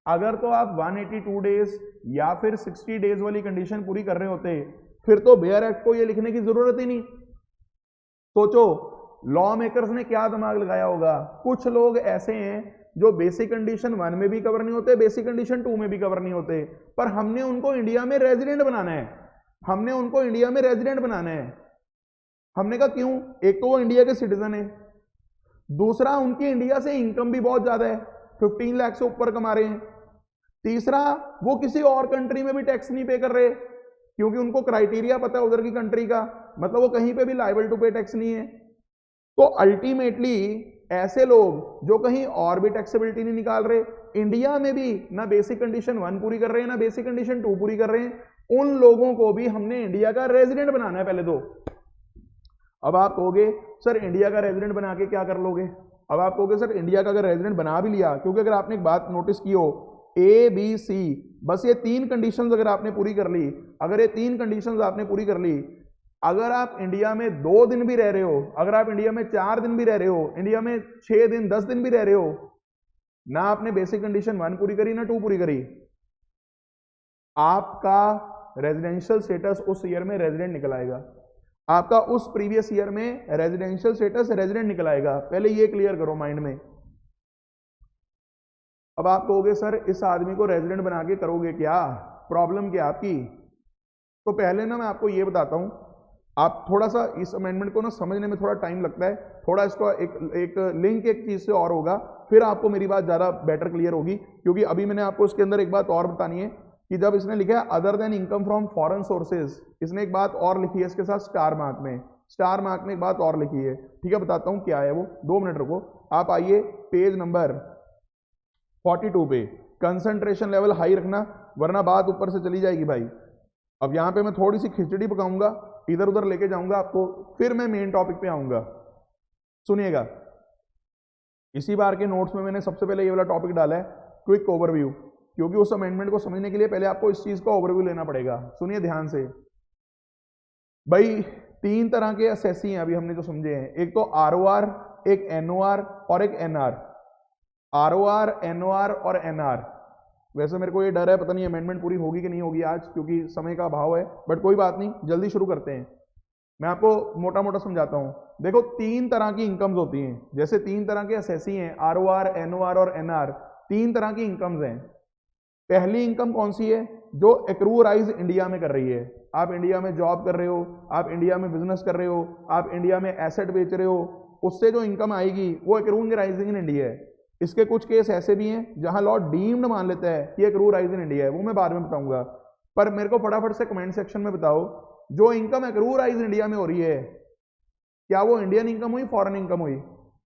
अगर तो आप 182 डेज या फिर 60 डेज वाली कंडीशन पूरी कर रहे होते फिर तो बेयर एक्ट को ये लिखने की जरूरत ही नहीं। सोचो लॉ मेकर्स ने क्या दिमाग लगाया होगा। कुछ लोग ऐसे हैं जो बेसिक कंडीशन 1 में भी कवर नहीं होते, बेसिक कंडीशन 2 में भी कवर नहीं होते, पर हमने उनको इंडिया में रेजिडेंट बनाना है, हमने उनको इंडिया में रेजिडेंट बनाना है। हमने कहा क्यों? एक तो वो इंडिया के सिटीजन है, दूसरा उनकी इंडिया से इनकम भी बहुत ज्यादा है, 15 लाख से ऊपर कमा रहे हैं, तीसरा वो किसी और कंट्री में भी टैक्स नहीं पे कर रहे क्योंकि उनको क्राइटेरिया पता है उधर की कंट्री का, मतलब वो कहीं पे भी लायबल टू पे टैक्स नहीं है। तो अल्टीमेटली ऐसे लोग जो कहीं और भी टैक्सेबिलिटी नहीं निकाल रहे, इंडिया में भी ना बेसिक कंडीशन 1 पूरी कर रहे हैं ना बेसिक कंडीशन 2 पूरी कर रहे हैं, उन लोगों को भी हमने इंडिया का रेजिडेंट बनाना है पहले तो। अब आप कहोगे सर इंडिया का रेजिडेंट बना के क्या कर लोगे? अब आप कहोगे सर इंडिया का अगर रेजिडेंट बना भी लिया, क्योंकि अगर आपने एक बात नोटिस की हो, ए बी सी, बस ये 3 कंडीशंस अगर आपने पूरी कर ली, अगर ये 3 कंडीशंस आपने पूरी कर ली, अगर आप इंडिया में 2 दिन भी रह रहे हो, अगर आप इंडिया में 4 दिन भी रह रहे हो, इंडिया में 6 दिन 10 दिन भी रह रहे हो, ना आपने बेसिक कंडीशन 1 पूरी करी ना 2 पूरी करी, आपका रेजिडेंशियल स्टेटस उस ईयर में रेजिडेंट निकल आएगा, आपका उस प्रीवियस ईयर में रेजिडेंशियल स्टेटस रेजिडेंट निकल आएगा। पहले ये क्लियर करो माइंड में। अब आप कहोगे सर इस आदमी को रेजिडेंट बना के करोगे क्या, प्रॉब्लम क्या आपकी? तो पहले ना मैं आपको ये बताता हूं, आप थोड़ा सा इस अमेंडमेंट को ना समझने में थोड़ा टाइम लगता है, थोड़ा इसको एक लिंक एक चीज से और होगा, फिर आपको मेरी बात ज्यादा बेटर क्लियर होगी। क्योंकि अभी मैंने आपको इसके अंदर एक बात और बतानी है कि जब इसने लिखा है other than income from foreign sources, इसने एक बात और लिखी है इसके साथ स्टार मार्क में, स्टार मार्क में एक बात और लिखी है। ठीक है, बताता हूं क्या है वो, 2 मिनट रुको। आप आइए पेज नंबर 42 पे, कंसंट्रेशन लेवल हाई रखना वरना बात ऊपर से चली जाएगी भाई। अब यहां पे मैं थोड़ी सी खिचड़ी पकाऊंगा, इधर उधर लेके जाऊंगा आपको, फिर मैं मेन टॉपिक पे आऊंगा। सुनिएगा, इसी बार के नोट्स में मैंने सबसे पहले ये वाला टॉपिक डाला है, क्विक ओवरव्यू, क्योंकि उस अमेंडमेंट को समझने के लिए पहले आपको इस चीज का ओवरव्यू लेना पड़ेगा। सुनिए ध्यान से भाई, 3 तरह के एसएससी हैं अभी हमने जो समझे हैं, एक तो आरओआर, एक एनओआर और एक एनआर। आरओआर, एनओआर और एनआर। वैसे मेरे को ये डर है पता नहीं अमेंडमेंट पूरी होगी कि नहीं होगी आज, क्योंकि समय का अभाव है, बट कोई बात नहीं, जल्दी शुरू करते हैं। मैं आपको मोटा मोटा समझाता हूं। देखो 3 तरह की इनकम्स होती हैं, जैसे 3 तरह के एसएससी हैं, आरओआर, एनओआर और एनआर, 3 तरह की इनकम्स हैं। पहली इनकम कौन सी है? जो एक्रू राइज इंडिया में कर रही है। आप इंडिया में जॉब कर रहे हो, आप इंडिया में बिजनेस कर रहे हो, आप इंडिया में एसेट बेच रहे हो, उससे जो इनकम आएगी वो एक्रू राइजिंग इन इंडिया है। इसके कुछ केस ऐसे भी हैं जहां लॉ डीम्ड मान लेता है कि एक्रू राइज इन इंडिया है, वो मैं बाद में बताऊंगा। पर मेरे को फटाफट से कमेंट सेक्शन में बताओ, जो इनकम एक्रू राइज इंडिया में हो रही है, क्या वो इंडियन इनकम हुई, फॉरेन इनकम हुई?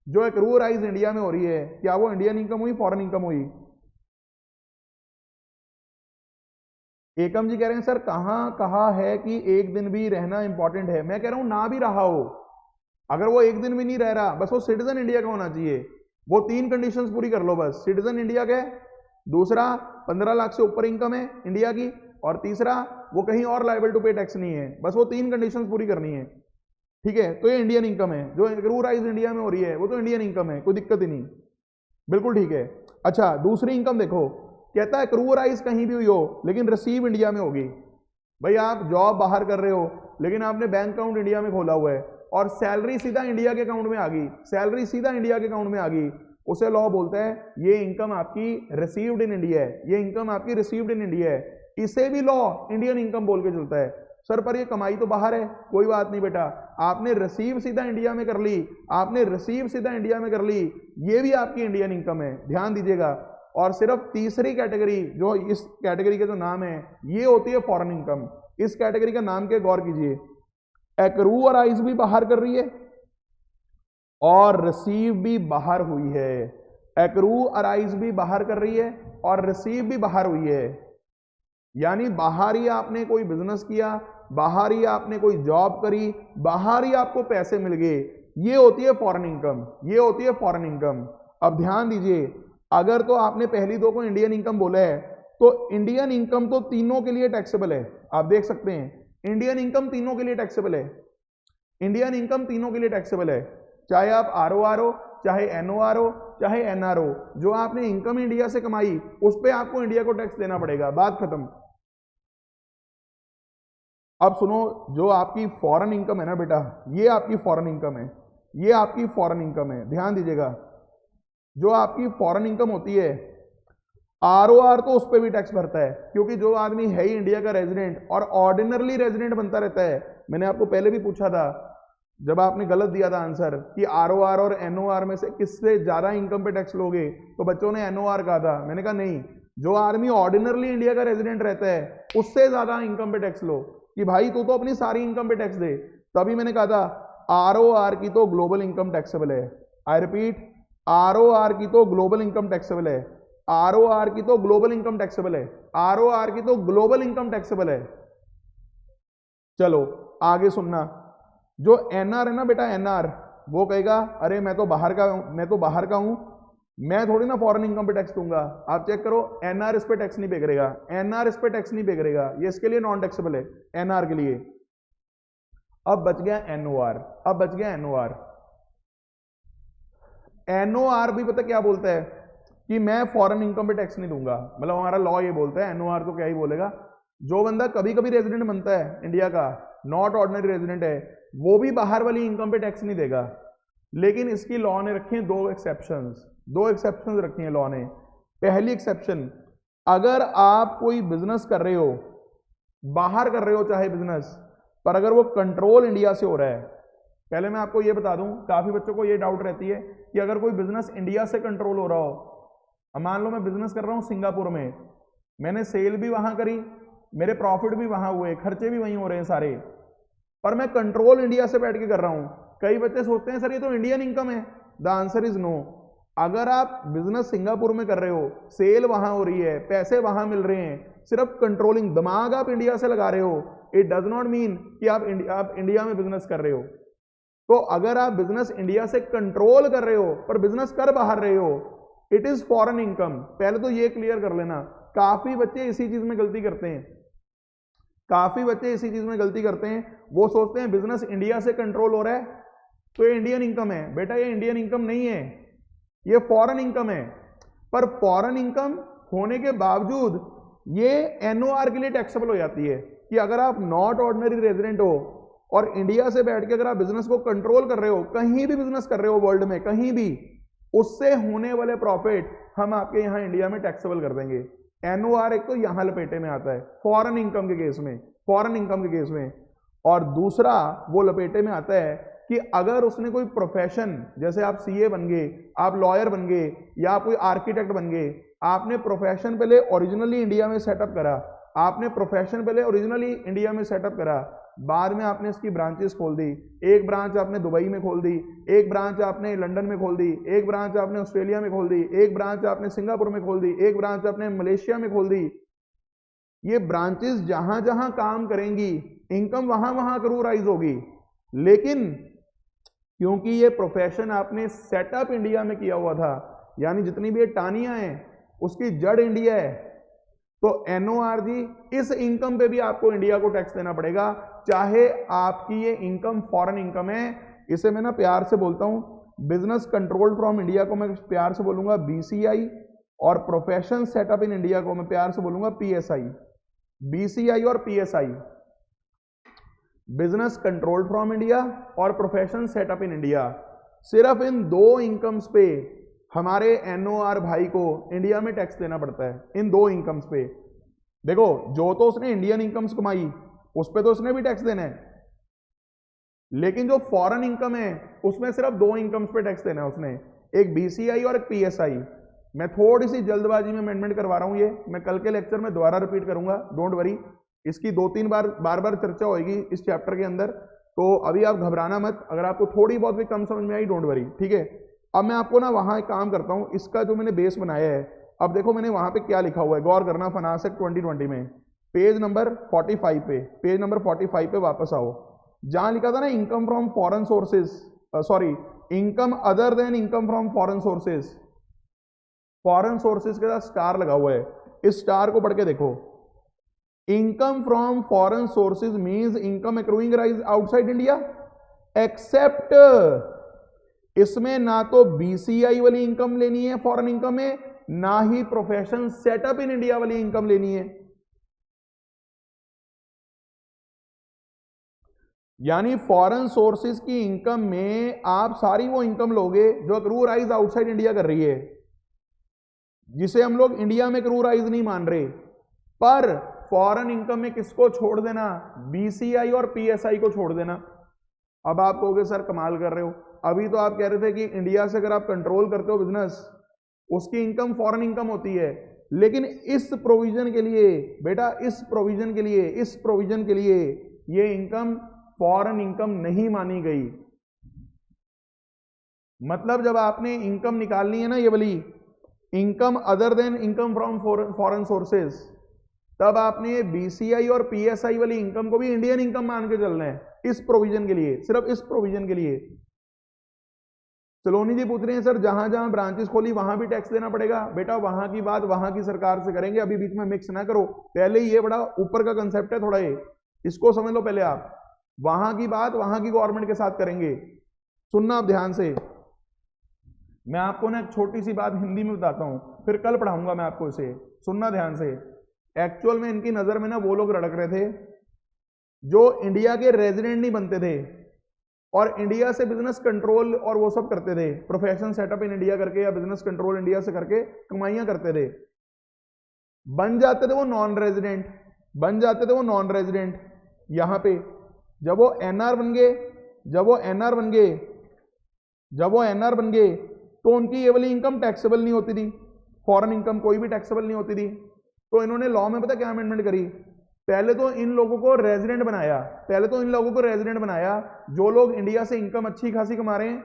जो एक्रू राइज इंडिया में हो रही है, क्या वो इंडियन इनकम हुई, फॉरेन इनकम हुई? एकम जी कह रहे हैं सर कहां कहा है कि एक दिन भी रहना इंपॉर्टेंट है। मैं कह रहा हूं ना भी रहा हो, अगर वो एक दिन भी नहीं रह रहा, बस वो सिटीजन इंडिया का होना चाहिए। वो 3 कंडीशंस पूरी कर लो बस, सिटीजन इंडिया का है, दूसरा 15 लाख से ऊपर इनकम है इंडिया की, और तीसरा वो कहीं और लायबल टू पे टैक्स नहीं है। बस वो 3 कंडीशंस पूरी करनी है, ठीक है? तो ये इंडियन इनकम है, जो एक्रू राइज इंडिया में हो रही है वो तो इंडियन इनकम है, कोई दिक्कत ही नहीं, बिल्कुल ठीक है। अच्छा, दूसरी इनकम देखो, कहता है एक्रू राइज कहीं भी हुई हो लेकिन रिसीव इंडिया में होगी। भाई आप जॉब बाहर कर रहे हो लेकिन आपने बैंक अकाउंट इंडिया में खोला हुआ है और सैलरी सीधा इंडिया के अकाउंट में आ गई, सैलरी सीधा इंडिया के अकाउंट में आ गई, उसे लॉ बोलता है ये इनकम आपकी रिसीव्ड इन इंडिया है, ये इनकम आपकी रिसीव्ड इन इंडिया है। इसे भी लॉ इंडियन इनकम बोल के चलता है। सर पर ये कमाई तो बाहर है, कोई बात नहीं बेटा, आपने रिसीव सीधा इंडिया में कर ली, आपने रिसीव सीधा इंडिया में कर ली, ये भी आपकी इंडियन इनकम है, ध्यान दीजिएगा। और सिर्फ तीसरी कैटेगरी, जो इस कैटेगरी के जो नाम है, ये होती है फॉरेन इनकम। इस कैटेगरी का नाम क्या, गौर कीजिए, एक्रू राइज भी बाहर कर रही है और रिसीव भी बाहर हुई है। एक्रू अराइज भी बाहर कर रही है और रिसीव भी बाहर हुई है, यानी बाहर ही आपने कोई बिजनेस किया, बाहर ही आपने कोई जॉब करी, बाहर ही आपको पैसे मिल गए, ये होती है फॉरेन इनकम, ये होती है फॉरेन इनकम। अब ध्यान दीजिए, अगर तो आपने पहली दो को इंडियन इनकम बोला है तो इंडियन इनकम तो तीनों के लिए टैक्सेबल है। आप देख सकते हैं इंडियन इनकम तीनों के लिए टैक्सेबल है, इंडियन इनकम तीनों के लिए टैक्सेबल है, चाहे आप आरओआर हो, चाहे एनओआर हो, चाहे एनआर हो। जो आपने इनकम इंडिया से कमाई उस पर आपको इंडिया को टैक्स देना पड़ेगा, बात खत्म। अब सुनो, जो आपकी फॉरेन इनकम है ना बेटा, ये आपकी फॉरेन इनकम है, ये आपकी फॉरेन इनकम है, ध्यान दीजिएगा। जो आपकी फॉरेन इनकम होती है आरओआर तो उस पर भी टैक्स भरता है, क्योंकि जो आदमी है ही इंडिया का रेजिडेंट और ऑर्डिनरली रेजिडेंट बनता रहता है। मैंने आपको पहले भी पूछा था जब आपने गलत दिया था आंसर कि आरओआर और एनओआर में से किससे ज्यादा इनकम पे टैक्स लोगे, तो बच्चों ने एनओआर कहा था। मैंने कहा नहीं, जो आदमी ऑर्डिनरली इंडिया का रेजिडेंट रहता है उससे ज्यादा इनकम पे टैक्स लो, कि भाई तू तो अपनी सारी इनकम पे टैक्स दे। तभी मैंने कहा था आरओआर की तो ग्लोबल इनकम टैक्सेबल है। आई रिपीट, आरओआर की तो ग्लोबल इनकम टैक्सेबल है, आरओआर की तो ग्लोबल इनकम टैक्सेबल है, आरओआर की तो ग्लोबल इनकम टैक्सेबल है। चलो आगे सुनना, जो एनआर है ना बेटा, एनआर वो कहेगा अरे मैं तो बाहर का हूं, मैं थोड़ी ना फॉरेन इनकम पे टैक्स दूंगा। आप चेक करो, एनआर इस पे टैक्स नहीं पे करेगा, एनआर इस पे टैक्स नहीं पे करेगा, ये इसके लिए नॉन टैक्सेबल है, एनआर के लिए। अब बच गया एनओआर, अब बच गया एनओआर। एनओआर भी पता क्या बोलता है कि मैं फॉरेन इनकम पे टैक्स नहीं दूंगा, मतलब हमारा लॉ ये बोलता है। एनओआर तो क्या ही बोलेगा, जो बंदा कभी कभी रेजिडेंट बनता है इंडिया का, नॉट ऑर्डिनरी रेजिडेंट है, वो भी बाहर वाली इनकम पे टैक्स नहीं देगा। लेकिन इसकी लॉ ने रखी है दो एक्सेप्शंस रखी हैं लॉ ने। पहली एक्सेप्शन, अगर आप कोई बिजनेस कर रहे हो, बाहर कर रहे हो चाहे बिजनेस, पर अगर वो कंट्रोल इंडिया से हो रहा है। पहले मैं आपको ये बता दूं, काफी बच्चों को ये डाउट रहती है कि अगर कोई बिजनेस इंडिया से कंट्रोल हो रहा हो, मान लो मैं बिजनेस कर रहा हूं सिंगापुर में, मैंने सेल भी वहां करी, मेरे प्रॉफिट भी वहां हुए, खर्चे भी वहीं हो रहे हैं सारे, पर मैं कंट्रोल इंडिया से बैठ के कर रहा हूं। कई बच्चे सोचते हैं सर ये तो इंडियन इनकम है। The answer is no. अगर आप बिजनेस सिंगापुर में कर रहे हो, सेल वहां हो रही है, पैसे वहां मिल रहे हैं, सिर्फ कंट्रोलिंग दिमाग आप इंडिया से लगा रहे हो, इट डज नॉट मीन कि आप इंडिया में बिजनेस कर रहे हो। तो अगर आप बिजनेस इंडिया से कंट्रोल कर रहे हो पर बिजनेस कर बाहर रहे हो, इट इज फॉरेन इनकम। पहले तो ये क्लियर कर लेना। काफी बच्चे इसी चीज में गलती करते हैं, वो सोचते हैं बिजनेस इंडिया से कंट्रोल हो रहा है तो ये इंडियन इनकम है। बेटा ये इंडियन इनकम नहीं है, ये फॉरेन इनकम है। पर फॉरेन इनकम होने के बावजूद ये एनओआर के लिए टैक्सेबल हो जाती है, कि अगर आप नॉट ऑर्डिनरी रेजिडेंट हो और इंडिया से बैठ के अगर आप बिजनेस को कंट्रोल कर रहे हो, कहीं भी बिजनेस कर रहे हो वर्ल्ड में कहीं भी, उससे होने वाले प्रॉफिट हम आपके यहां इंडिया में टैक्सेबल कर देंगे। एनओआर एक तो यहां लपेटे में आता है फॉरेन इनकम के केस में, और दूसरा वो लपेटे में आता है कि अगर उसने कोई प्रोफेशन, जैसे आप सीए बन गए, आप लॉयर बन गए, या कोई आर्किटेक्ट बन गए, आपने प्रोफेशन पहले ओरिजिनली इंडिया में सेटअप करा, बाद में आपने इसकी ब्रांचेस खोल दी। एक ब्रांच आपने दुबई में खोल दी, एक ब्रांच आपने लंदन में खोल दी, एक ब्रांच आपने ऑस्ट्रेलिया में खोल दी, एक ब्रांच आपने सिंगापुर में खोल दी, एक ब्रांच आपने मलेशिया में खोल दी। ये ब्रांचेस जहां जहां काम करेंगी, इनकम वहां वहां जरूर राइज होगी, लेकिन क्योंकि ये प्रोफेशन आपने सेटअप इंडिया में किया हुआ था, यानी जितनी भी ये टानियां हैं उसकी जड़ इंडिया है, तो एनओआरजी इस इनकम पे भी आपको इंडिया को टैक्स देना पड़ेगा, चाहे आपकी ये इनकम फॉरेन इनकम है। इसे मैं ना प्यार से बोलता हूं, बिजनेस कंट्रोल फ्रॉम इंडिया को मैं प्यार से बोलूंगा बीसीआई, और प्रोफेशन सेटअप इन इंडिया को मैं प्यार से बोलूंगा पीएसआई। बीसीआई और PSI, business control from India और प्रोफेशन सेटअप इन इंडिया। सिर्फ इन दो इनकम्स पे हमारे एनओआर भाई को इंडिया में टैक्स देना पड़ता है, इन दो इनकम्स पे। देखो, जो तो उसने इंडियन इनकम्स कमाई उस पे तो उसने भी टैक्स देना है, लेकिन जो फॉरेन इनकम है उसमें सिर्फ दो इनकम्स पे टैक्स देना है उसने, एक बीसीआई और एक पीएसआई। मैं थोड़ी सी जल्दबाजी में अमेंडमेंट करवा रहा हूं, ये मैं कल के लेक्चर में दोबारा रिपीट करूंगा, डोंट वरी। इसकी 2-3 बार चर्चा होगी इस चैप्टर के अंदर, तो अभी आप घबराना मत। अगर आपको थोड़ी बहुत भी कम समझ में आई, डोंट वरी, ठीक है। अब मैं आपको ना वहां एक काम करता हूं, इसका जो मैंने बेस बनाया है, अब देखो मैंने वहां पे क्या लिखा हुआ है, गौर करना। फाइनेंस एक्ट 2020 में पेज नंबर 45 पे वापस आओ, जहां लिखा था ना income from foreign sources, income other than income from foreign sources, foreign sources के साथ स्टार लगा हुआ है, इस स्टार को पढ़ के देखो। Income from foreign sources means income accruing rise outside India, except इसमें ना तो बीसीआई वाली इनकम लेनी है फॉरेन इनकम में, ना ही प्रोफेशन सेटअप इन इंडिया वाली इनकम लेनी है। यानी फॉरेन सोर्सेज की इनकम में आप सारी वो इनकम लोगे जो एक्रू राइज आउटसाइड इंडिया कर रही है, जिसे हम लोग इंडिया में एक्रू राइज नहीं मान रहे। पर फॉरेन इनकम में किसको छोड़ देना, बीसीआई और पीएसआई को छोड़ देना। अब आप कहोगे सर कमाल कर रहे हो, अभी तो आप कह रहे थे कि इंडिया से अगर आप कंट्रोल करते हो बिजनेस, उसकी इनकम फॉरेन इनकम होती है, लेकिन इस प्रोविजन के लिए बेटा, इस प्रोविजन के लिए ये इनकम फॉरेन इनकम नहीं मानी गई। मतलब जब आपने इनकम निकालनी है ना, ये वाली income other than income from foreign sources, तब आपने बीसीआई और पीएसआई वाली इनकम को भी इंडियन इनकम मान के चलना है, इस प्रोविजन के लिए, सिर्फ इस प्रोविजन के लिए। सलोनी जी पूछ रहे हैं सर जहां जहां ब्रांचेस खोली वहां भी टैक्स देना पड़ेगा। बेटा वहां की बात वहां की सरकार से करेंगे, अभी बीच में मिक्स ना करो। पहले ये बड़ा ऊपर का कंसेप्ट है थोड़ा, ये इसको समझ लो पहले आप। वहां की बात वहां की गवर्नमेंट के साथ करेंगे, सुनना आप ध्यान से। मैं आपको ना एक छोटी सी बात हिंदी में बताता हूं, फिर कल पढ़ाऊंगा मैं आपको इसे, सुनना ध्यान से। एक्चुअल में इनकी नजर में ना वो लोग रड़क रहे थे जो इंडिया के रेजिडेंट नहीं बनते थे और इंडिया से बिजनेस कंट्रोल और वो सब करते थे, प्रोफेशन सेटअप इन इंडिया करके या बिजनेस कंट्रोल इंडिया से करके कमाइयां करते थे। बन जाते थे वो नॉन रेजिडेंट, बन जाते थे वो नॉन रेजिडेंट। यहां पे जब वो एनआर बन गए, जब वो एनआर बन गए, जब वो एनआर बन गए, तो उनकी ये वाली इनकम टैक्सेबल नहीं होती थी, फॉरेन इनकम कोई भी टैक्सेबल नहीं होती थी। तो इन्होंने लॉ में पता क्या अमेंडमेंट करी, पहले तो इन लोगों को रेजिडेंट बनाया, पहले तो इन लोगों को रेजिडेंट बनाया जो लोग इंडिया से इनकम अच्छी खासी कमा रहे हैं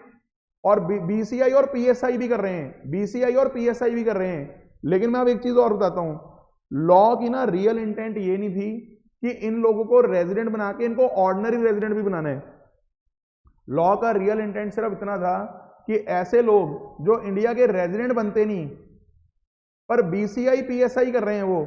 और बीसीआई और पीएसआई भी कर रहे हैं, बीसीआई और पीएसआई भी कर रहे हैं। लेकिन मैं अब एक चीज और बताता हूं, लॉ की ना रियल इंटेंट ये नहीं थी कि इन लोगों को रेजिडेंट बना के इनको ऑर्डिनरी रेजिडेंट भी बनाना है। लॉ का रियल इंटेंट सिर्फ इतना था कि ऐसे लोग जो इंडिया के रेजिडेंट बनते नहीं पर बीसीआई पीएसआई कर रहे हैं वो,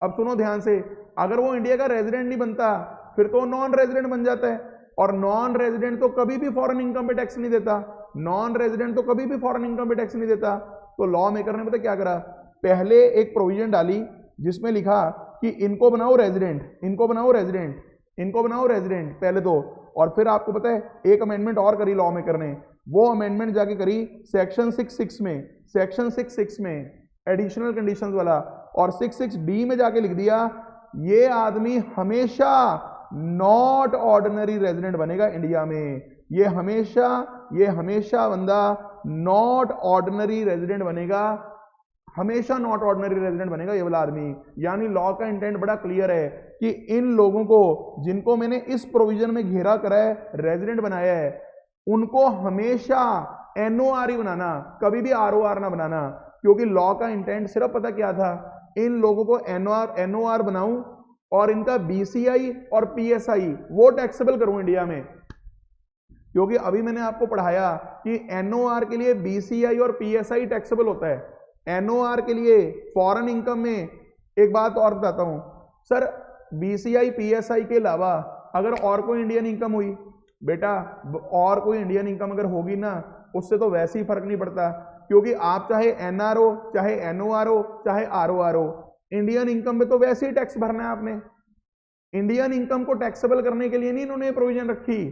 अब सुनो ध्यान से, अगर वो इंडिया का रेजिडेंट नहीं बनता फिर तो नॉन रेजिडेंट बन जाता है, और नॉन रेजिडेंट तो कभी भी फॉरेन इनकम पे टैक्स नहीं देता, नॉन रेजिडेंट तो कभी भी फॉरेन इनकम पे टैक्स नहीं देता। तो लॉ मेकर ने पता क्या करा, पहले एक प्रोविजन डाली जिसमें लिखा कि इनको बनाओ रेजिडेंट, इनको बनाओ रेजिडेंट, इनको बनाओ रेजिडेंट पहले तो, और फिर आपको पता है एक अमेंडमेंट और करी लॉ मेकर ने, वो अमेंडमेंट जाके करी सेक्शन 66 में, सेक्शन 66 में एडिशनल कंडीशंस वाला, और 66D में जाके लिख दिया ये आदमी हमेशा नॉट ऑर्डिनरी रेजिडेंट बनेगा इंडिया में, ये हमेशा बंदा नॉट ऑर्डिनरी रेजिडेंट बनेगा, हमेशा नॉट ऑर्डिनरी रेजिडेंट बनेगा ये वाला आदमी। यानी लॉ का इंटेंट बड़ा क्लियर है कि इन लोगों को जिनको मैंने इस प्रोविजन में घेरा करा है, रेजिडेंट बनाया है, उनको हमेशा एनओआर ही बनाना, कभी भी आरओआर ना बनाना, क्योंकि लॉ का इंटेंट सिर्फ पता क्या था, इन लोगों को एनओआर बनाऊं और इनका बीसीआई और पीएसआई वो टैक्सेबल करूं इंडिया में। क्योंकि अभी मैंने आपको पढ़ाया कि एनओआर के लिए बीसीआई और पीएसआई टैक्सेबल होता है, एनओआर के लिए फॉरेन इनकम में। एक बात और बताता हूं सर, बीसीआई पीएसआई के अलावा अगर और कोई इंडियन इनकम हुई, बेटा और कोई इंडियन इनकम अगर होगी ना, उससे तो वैसे ही फर्क नहीं पड़ता, क्योंकि आप चाहे एनआर हो, चाहे एनओआर हो, चाहे आरओआर हो, इंडियन इनकम पे तो वैसे ही टैक्स भरना है आपने। इंडियन इनकम को टैक्सेबल करने के लिए नहीं इन्होंने प्रोविजन रखी,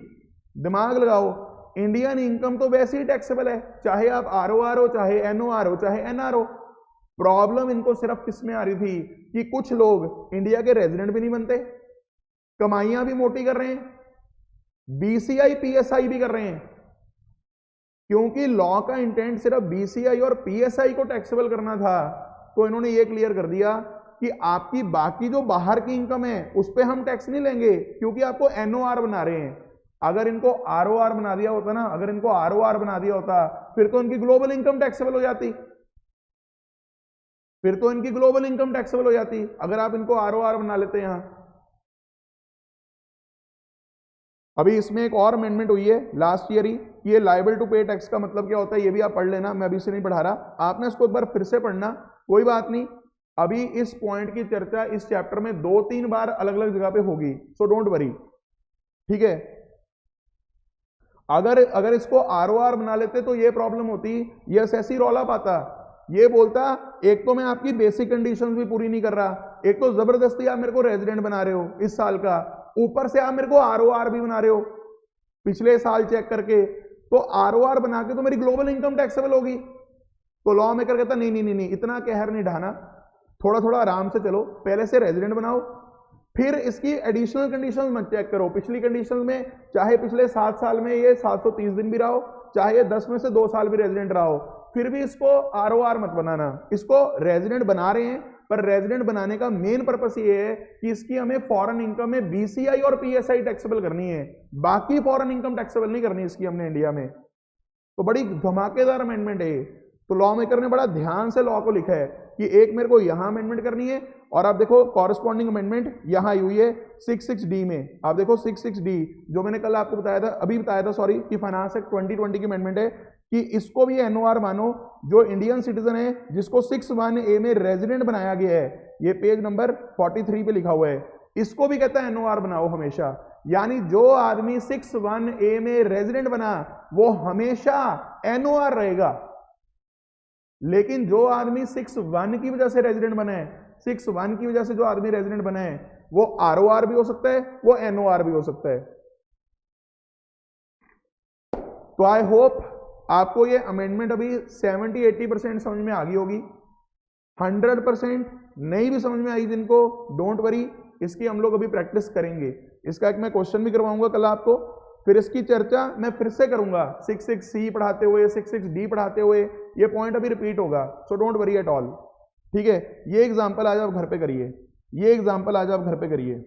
दिमाग लगाओ, इंडियन इनकम तो वैसे ही टैक्सेबल है, चाहे आप आरओआर हो, चाहे एनओआर हो, चाहे एनआर हो। प्रॉब्लम इनको सिर्फ किसमें आ रही थी कि कुछ लोग इंडिया के रेजिडेंट भी नहीं बनते, कमाइयां भी मोटी कर रहे हैं, बीसीआई पीएसआई भी कर रहे हैं, क्योंकि लॉ का इंटेंट सिर्फ बीसीआई और पीएसआई को टैक्सेबल करना था। तो इन्होंने ये क्लियर कर दिया कि आपकी बाकी जो बाहर की इनकम है उस पर हम टैक्स नहीं लेंगे, क्योंकि आपको एनओआर बना रहे हैं। अगर इनको आरओआर बना दिया होता ना, अगर इनको आरओआर बना दिया होता फिर तो इनकी ग्लोबल इनकम टैक्सेबल हो जाती, फिर तो इनकी ग्लोबल इनकम टैक्सेबल हो जाती अगर आप इनको आरओआर बना लेते यहां। अभी इसमें एक और अमेंडमेंट हुई है लास्ट ईयर ही कि ये लायबल टू पे टैक्स का मतलब क्या होता है ये भी आप पढ़ लेना, मैं अभी से नहीं पढ़ा रहा, आपने इसको एक बार फिर से पढ़ना, कोई बात नहीं। अभी इस पॉइंट की चर्चा इस चैप्टर में 2-3 बार अलग अलग जगह पे होगी, सो डोंट वरी, ठीक है। अगर इसको ROR बना लेते तो ये प्रॉब्लम होती, ये ऐसी रौला पाता, ये बोलता एक तो मैं आपकी बेसिक कंडीशंस भी पूरी नहीं कर रहा, एक तो जबरदस्ती आप मेरे को रेजिडेंट बना रहे हो इस साल का, ऊपर से आप मेरे को ROR भी बना रहे हो पिछले साल चेक करके, तो ROR बना के तो मेरी ग्लोबल इनकम टैक्सेबल होगी। तो लॉ मेकर कहता नहीं नहीं नहीं नहीं, इतना कहर नहीं ढाना, थोड़ा थोड़ा आराम से चलो, पहले से रेजिडेंट बनाओ, फिर इसकी एडिशनल कंडीशंस मत चेक करो। पिछली कंडीशन में चाहे पिछले 7 साल में ये 730 दिन भी रहा हो, चाहे ये 10 में से 2 साल भी रेजिडेंट रहा हो, फिर भी इसको ROR मत बनाना। इसको रेजिडेंट बना रहे हैं, पर रेजिडेंट बनाने का मेन पर्पस ये है कि इसकी हमें फॉरेन इनकम में BCI और PSI टैक्सेबल करनी है, बाकी फॉरेन इनकम टैक्सेबल नहीं करनी इसकी हमने इंडिया में। तो बड़ी धमाकेदार अमेंडमेंट है। तो लॉ मेकर ने बड़ा ध्यान से लॉ को लिखा है कि एक मेरे को यहां अमेंडमेंट करनी है, और आप देखो कॉरेस्पॉन्डिंग अमेंडमेंट यहां आई हुई है 66D में। आप देखो 66D जो मैंने कल आपको बताया था, अभी बताया था सॉरी, कि फाइनेंस एक्ट 2020 की अमेंडमेंट है कि इसको भी NOR मानो, जो इंडियन सिटीजन है जिसको 61A में रेजिडेंट बनाया गया है, ये पेज नंबर 43 पे लिखा हुआ है, इसको भी कहता है NOR बनाओ हमेशा। यानी जो आदमी 61A में रेजिडेंट बना वो हमेशा NOR रहेगा, लेकिन जो आदमी 61 की वजह से रेजिडेंट बना है, 61 की वजह से जो आदमी रेजिडेंट बना है, वो ROR भी हो सकता है, वो NOR भी हो सकता है। तो आई होप आपको ये अमेंडमेंट अभी 70-80% समझ में आ गई होगी। 100% नहीं भी समझ में आई जिनको, डोंट वरी, इसकी हम लोग अभी प्रैक्टिस करेंगे। इसका एक मैं क्वेश्चन भी करवाऊंगा कल आपको, फिर इसकी चर्चा मैं फिर से करूंगा 66C पढ़ाते हुए, 66D पढ़ाते हुए, ये पॉइंट अभी रिपीट होगा, so don't worry at all, ठीक है। ये एग्जांपल आज आप घर पे करिए, ये एग्जांपल आज आप घर पे करिए,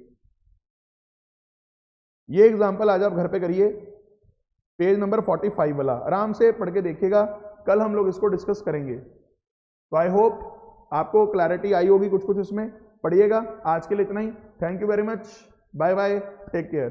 ये एग्जांपल आज आप घर पे करिए, पेज नंबर 45 वाला आराम से पढ़ के देखिएगा, कल हम लोग इसको डिस्कस करेंगे। तो आई होप आपको क्लैरिटी आई होगी कुछ कुछ इसमें, पढ़िएगा। आज के लिए इतना ही, thank you very much, bye bye, take care.